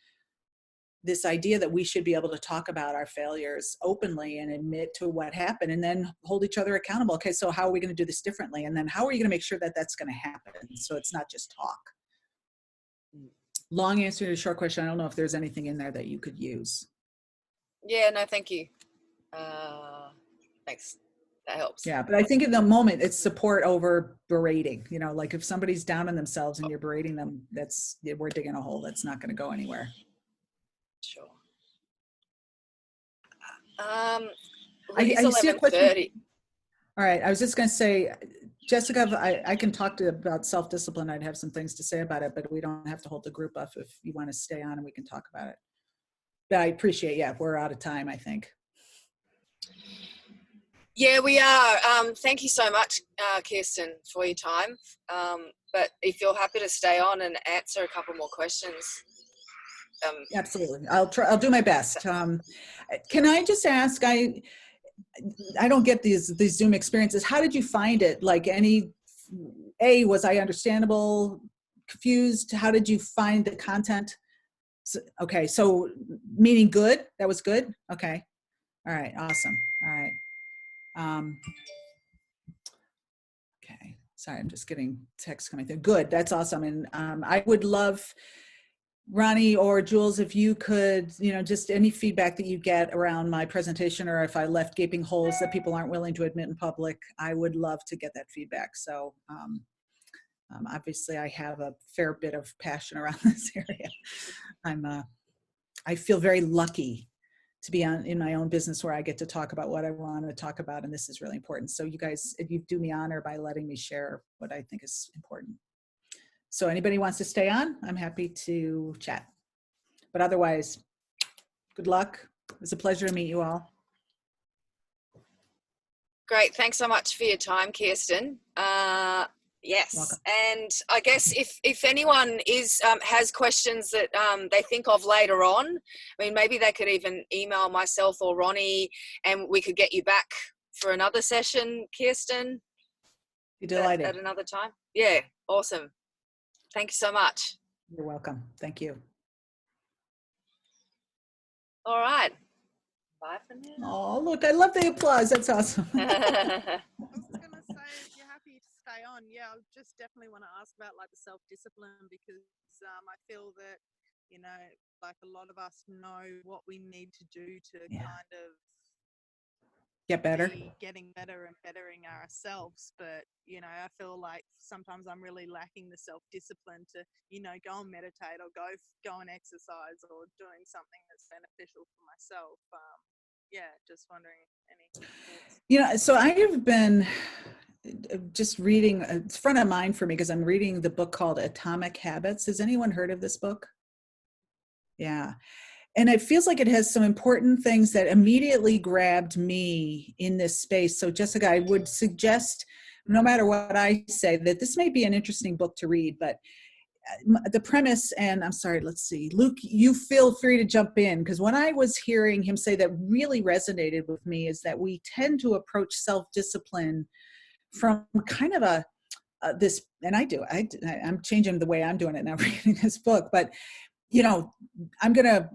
this idea that we should be able to talk about our failures openly and admit to what happened and then hold each other accountable. Okay, so how are we going to do this differently? And then how are you going to make sure that that's going to happen? So it's not just talk. Long answer to a short question. I don't know if there's anything in there that you could use. Yeah, no, thank you. Thanks. That helps. Yeah, but I think in the moment it's support over berating. If somebody's down on themselves and you're berating them, we're digging a hole that's not going to go anywhere. Sure. I see a question. All right. I was just going to say, Jessica, I can talk to you about self-discipline. I'd have some things to say about it, but we don't have to hold the group up if you want to stay on and we can talk about it. But I appreciate, yeah, we're out of time, I think. Yeah, we are. Thank you so much, Kirsten, for your time. But if you're happy to stay on and answer a couple more questions. Absolutely. I'll do my best. Can I just ask, I don't get these Zoom experiences. How did you find it? Like was I understandable, confused? How did you find the content? Okay. So meaning good, that was good. Okay. All right. Awesome. All right. Okay. Sorry, I'm just getting texts coming through. Good. That's awesome. And I would love, Ronnie or Jules, if you could, just any feedback that you get around my presentation, or if I left gaping holes that people aren't willing to admit in public, I would love to get that feedback. So obviously I have a fair bit of passion around this area. I feel very lucky to be in my own business where I get to talk about what I want to talk about. And this is really important. So you guys, if you do me honor by letting me share what I think is important. So anybody wants to stay on, I'm happy to chat. But otherwise, good luck. It was a pleasure to meet you all. Great. Thanks so much for your time, Kirsten. Yes. Welcome. And I guess if anyone has questions that they think of later on, I mean, maybe they could even email myself or Ronnie and we could get you back for another session, Kirsten. You're delighted. At another time. Yeah. Awesome. Thank you so much. You're welcome. Thank you. All right. Bye for now. Oh, look, I love the applause. That's awesome. I was going to say, if you're happy to stay on, yeah, I just definitely want to ask about like the self-discipline, because I feel that, like a lot of us know what we need to do to kind of get better, getting better and bettering ourselves. But, I feel like sometimes I'm really lacking the self-discipline to, go and meditate or go and exercise or doing something that's beneficial for myself. Just wondering any thoughts. So I have been just reading, it's front of mind for me because I'm reading the book called Atomic Habits. Has anyone heard of this book? Yeah. And it feels like it has some important things that immediately grabbed me in this space. So Jessica, I would suggest, no matter what I say, that this may be an interesting book to read, but the premise, and I'm sorry, let's see, Luke, you feel free to jump in, because what I was hearing him say that really resonated with me is that we tend to approach self-discipline from kind of this, and I'm changing the way I'm doing it now reading this book, but I'm gonna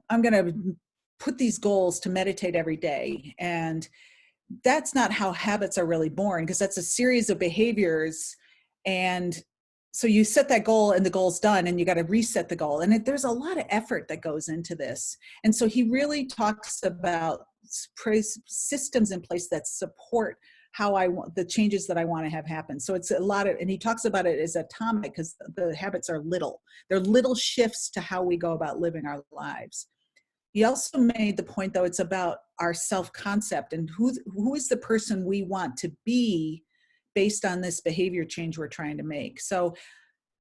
put these goals to meditate every day, and that's not how habits are really born, because that's a series of behaviors. And so you set that goal and the goal's done, and you got to reset the goal. And there's a lot of effort that goes into this. And so he really talks about systems in place that support how I want the changes that I want to have happen. So it's a lot of, and he talks about it as atomic, because the habits are little. They're little shifts to how we go about living our lives. He also made the point, though, it's about our self-concept and who is the person we want to be based on this behavior change we're trying to make. So,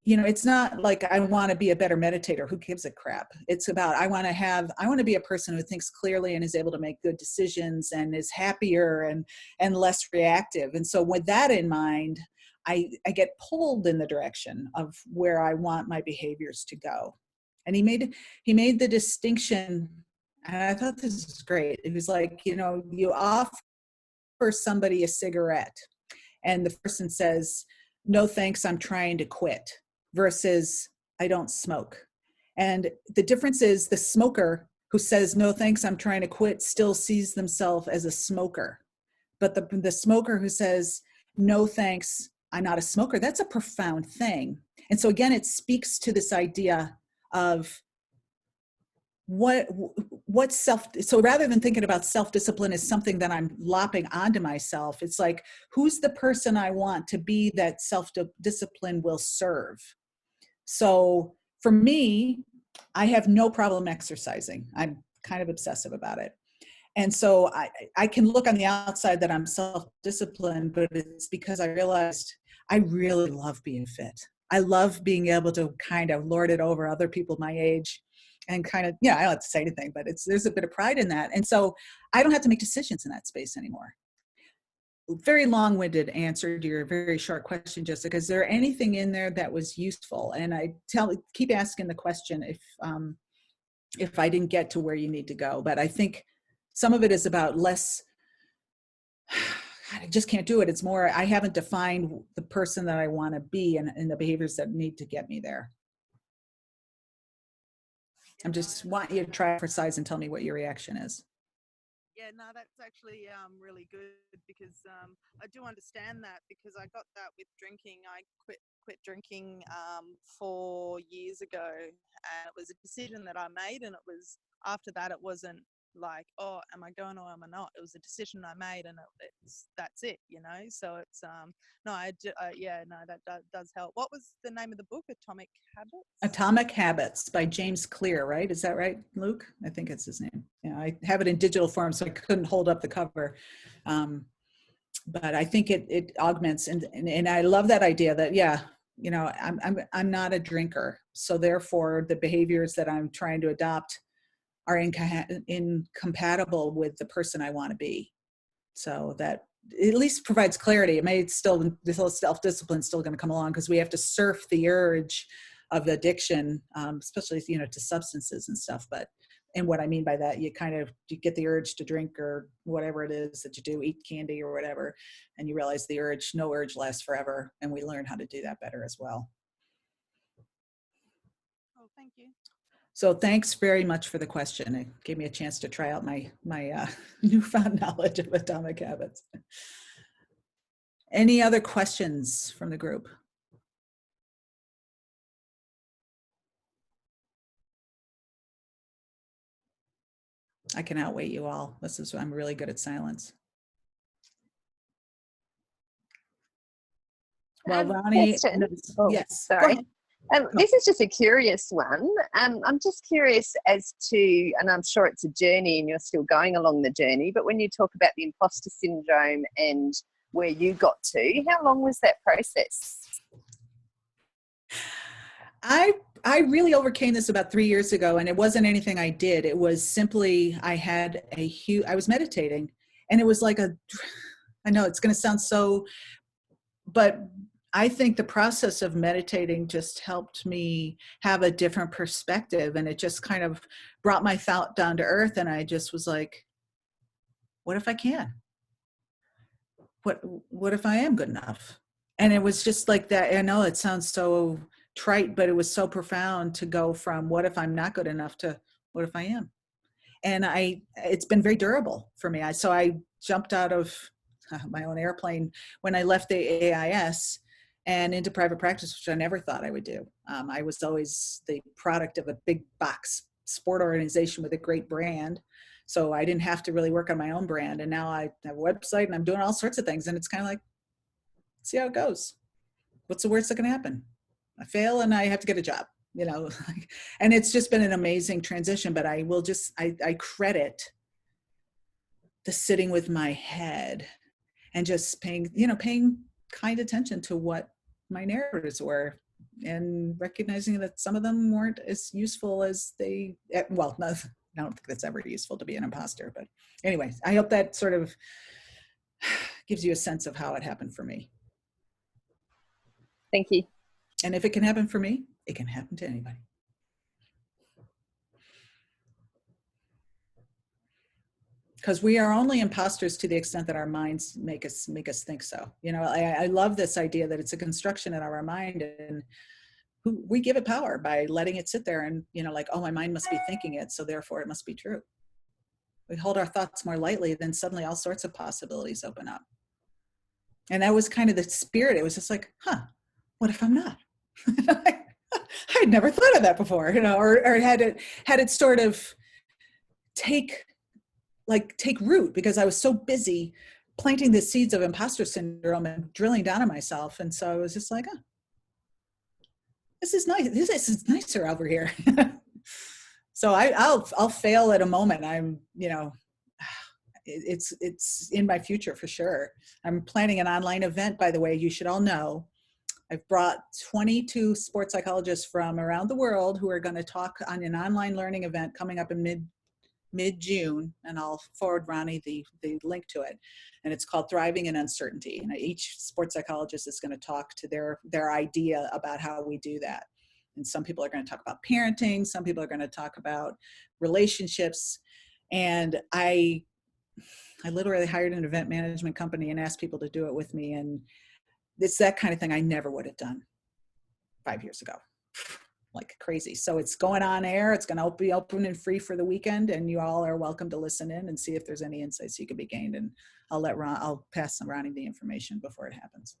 it's not like I want to be a better meditator. Who gives a crap? It's about, I want to be a person who thinks clearly and is able to make good decisions and is happier and less reactive. And so with that in mind, I get pulled in the direction of where I want my behaviors to go. And he made the distinction, and I thought this was great. It was like, you offer somebody a cigarette and the person says, "No thanks, I'm trying to quit," versus "I don't smoke." And the difference is the smoker who says, "No thanks, I'm trying to quit," still sees themselves as a smoker. But the smoker who says, "No thanks, I'm not a smoker," that's a profound thing. And so again, it speaks to this idea of so rather than thinking about self-discipline as something that I'm lopping onto myself, it's like, who's the person I want to be that self-discipline will serve? So for me, I have no problem exercising. I'm kind of obsessive about it. And so I can look on the outside that I'm self-disciplined, but it's because I realized I really love being fit. I love being able to kind of lord it over other people my age and kind of, I don't have to say anything, but there's a bit of pride in that. And so I don't have to make decisions in that space anymore. Very long-winded answer to your very short question, Jessica. Is there anything in there that was useful? And I keep asking the question if I didn't get to where you need to go. But I think some of it is about less, I just can't do it. It's more, I haven't defined the person that I want to be and the behaviors that need to get me there. I just want you to try for size and tell me what your reaction is. Yeah, no, that's actually really good because I do understand that because I got that with drinking. I quit drinking 4 years ago, and it was a decision that I made, and it was after that it wasn't like, oh, am I going or am I not? It was a decision I made, and that's it, So it's that does help. What was the name of the book? Atomic Habits. Atomic Habits by James Clear, right? Is that right, Luke? I think it's his name. Yeah, I have it in digital form, so I couldn't hold up the cover. But I think it augments, and I love that idea that I'm not a drinker, so therefore the behaviors that I'm trying to adopt are incompatible with the person I want to be. So that at least provides clarity. It may still, this self-discipline is still going to come along because we have to surf the urge of addiction, especially, to substances and stuff. And what I mean by that, you get the urge to drink or whatever it is that you do, eat candy or whatever, and you realize no urge lasts forever. And we learn how to do that better as well. Oh, thank you. So thanks very much for the question. It gave me a chance to try out my newfound knowledge of atomic habits. Any other questions from the group? I can outweigh you all. I'm really good at silence. Well, Ronnie, yes. Sorry. This is just a curious one. I'm just curious as to, and I'm sure it's a journey and you're still going along the journey, but when you talk about the imposter syndrome and where you got to, how long was that process? I really overcame this about 3 years ago, and it wasn't anything I did. It was simply, I was meditating, and it was like I know it's going to sound so, but I think the process of meditating just helped me have a different perspective, and it just kind of brought my thought down to earth. And I just was like, what if I can? What if I am good enough? And it was just like that. I know it sounds so trite, but it was so profound to go from what if I'm not good enough to what if I am? And it's been very durable for me. So I jumped out of my own airplane when I left the AIS and into private practice, which I never thought I would do. I was always the product of a big box sport organization with a great brand. So I didn't have to really work on my own brand. And now I have a website and I'm doing all sorts of things. And it's kind of like, see how it goes. What's the worst that can happen? I fail and I have to get a job, and it's just been an amazing transition. But I will I credit the sitting with my head and just paying kind attention to what my narratives were and recognizing that some of them weren't as useful as I don't think that's ever useful to be an imposter. But anyway, I hope that sort of gives you a sense of how it happened for me. Thank you. And if it can happen for me, it can happen to anybody. Because we are only imposters to the extent that our minds make us think so. I love this idea that it's a construction in our mind, and we give it power by letting it sit there and, oh, my mind must be thinking it, so therefore it must be true. We hold our thoughts more lightly, then suddenly all sorts of possibilities open up. And that was kind of the spirit. It was just like, what if I'm not? I'd never thought of that before, or had it sort of take root, because I was so busy planting the seeds of imposter syndrome and drilling down on myself. And so I was just like, this is nice. This is nicer over here. So I'll fail at a moment. I'm, it's in my future for sure. I'm planning an online event, by the way. You should all know I've brought 22 sports psychologists from around the world who are going to talk on an online learning event coming up in mid-June, and I'll forward Ronnie the link to it. And it's called Thriving in Uncertainty. And each sports psychologist is going to talk to their idea about how we do that. And some people are going to talk about parenting. Some people are going to talk about relationships. And I literally hired an event management company and asked people to do it with me. And it's that kind of thing I never would have done 5 years ago. Like crazy. So it's going on air. It's going to be open and free for the weekend, and you all are welcome to listen in and see if there's any insights you could be gained. And I'll pass Ronnie the information before it happens.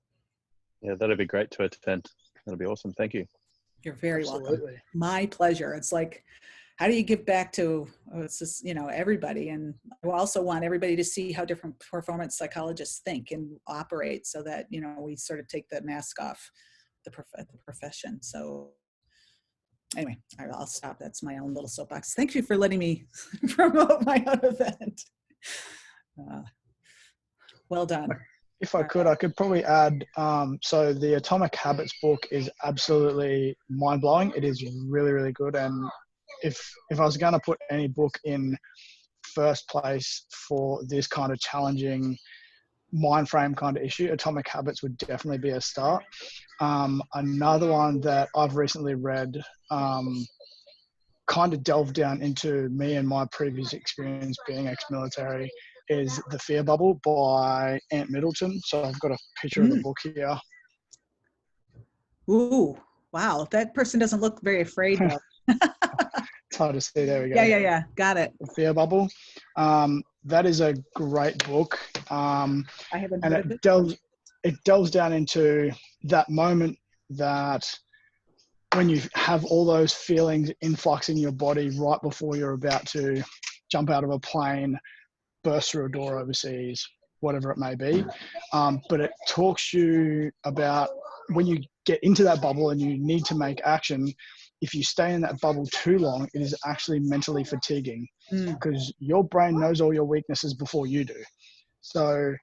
Yeah, that'd be great to attend. That'll be awesome. Thank you. You're very welcome. My pleasure. It's like, how do you give back to, it's just, everybody. And I also want everybody to see how different performance psychologists think and operate, so that, we sort of take the mask off the profession. So anyway, I'll stop. That's my own little soapbox. Thank you for letting me promote my own event. Well done. If I could probably add, so the Atomic Habits book is absolutely mind-blowing. It is really, really good. And if I was going to put any book in first place for this kind of challenging mind frame kind of issue, Atomic Habits would definitely be a start. Another one that I've recently read kind of delved down into me and my previous experience being ex-military is The Fear Bubble by Ant Middleton. So I've got a picture of the book here. Ooh, wow. That person doesn't look very afraid though. It's hard to see. There we go. Yeah. Got it. The Fear Bubble. That is a great book. I haven't and heard it delves down into that moment that when you have all those feelings influxing your body right before you're about to jump out of a plane, burst through a door overseas, whatever it may be. But it talks to you about when you get into that bubble and you need to make action. If you stay in that bubble too long, it is actually mentally fatiguing because your brain knows all your weaknesses before you do. So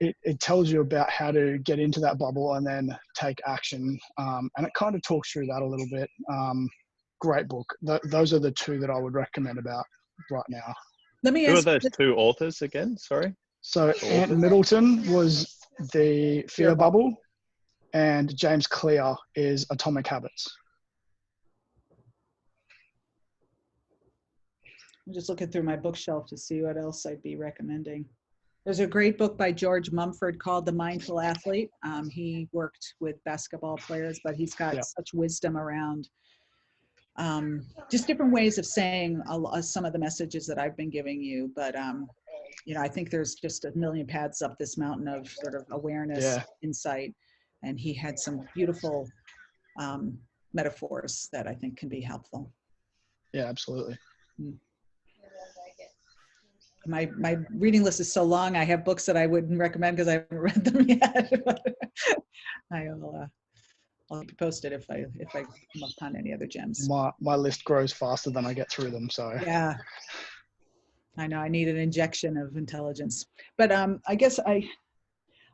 it tells you about how to get into that bubble and then take action. And it kind of talks through that a little bit. Great book. Those are the two that I would recommend about right now. Let me Who are ask those two authors again? Sorry. So Ant Middleton was The Fear Bubble, and James Clear is Atomic Habits. I'm just looking through my bookshelf to see what else I'd be recommending. There's a great book by George Mumford called The Mindful Athlete. He worked with basketball players, but he's got such wisdom around just different ways of saying some of the messages that I've been giving you. But, I think there's just a million paths up this mountain of sort of awareness, insight. And he had some beautiful metaphors that I think can be helpful. Yeah, absolutely. My reading list is so long. I have books that I wouldn't recommend because I haven't read them yet. I'll keep you posted if I come upon any other gems. My list grows faster than I get through them. So yeah, I know I need an injection of intelligence. But I guess I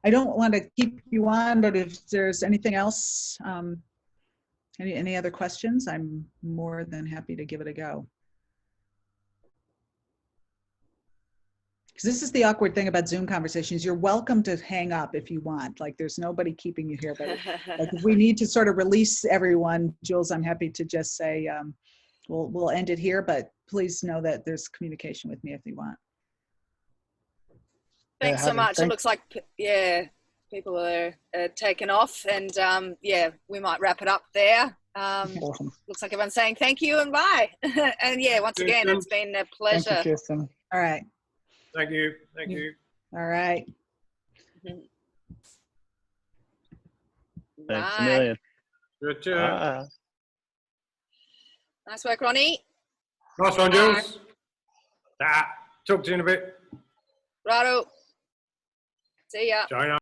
don't want to keep you on. But if there's anything else, any other questions, I'm more than happy to give it a go. Because this is the awkward thing about Zoom conversations. You're welcome to hang up if you want. Like there's nobody keeping you here. But like if we need to sort of release everyone, Jules, I'm happy to just say we'll end it here. But please know that there's communication with me if you want. Thanks so much. It looks like people are taking off, and we might wrap it up there. Awesome. Looks like everyone's saying thank you and bye. And once again, it's been a pleasure. Thank you, Kirsten. All right. Thank you. Thank you. All right. Thanks a million. Good job. Nice work, Ronnie. Nice one, Jules. Talk to you in a bit. Righto. See ya. China.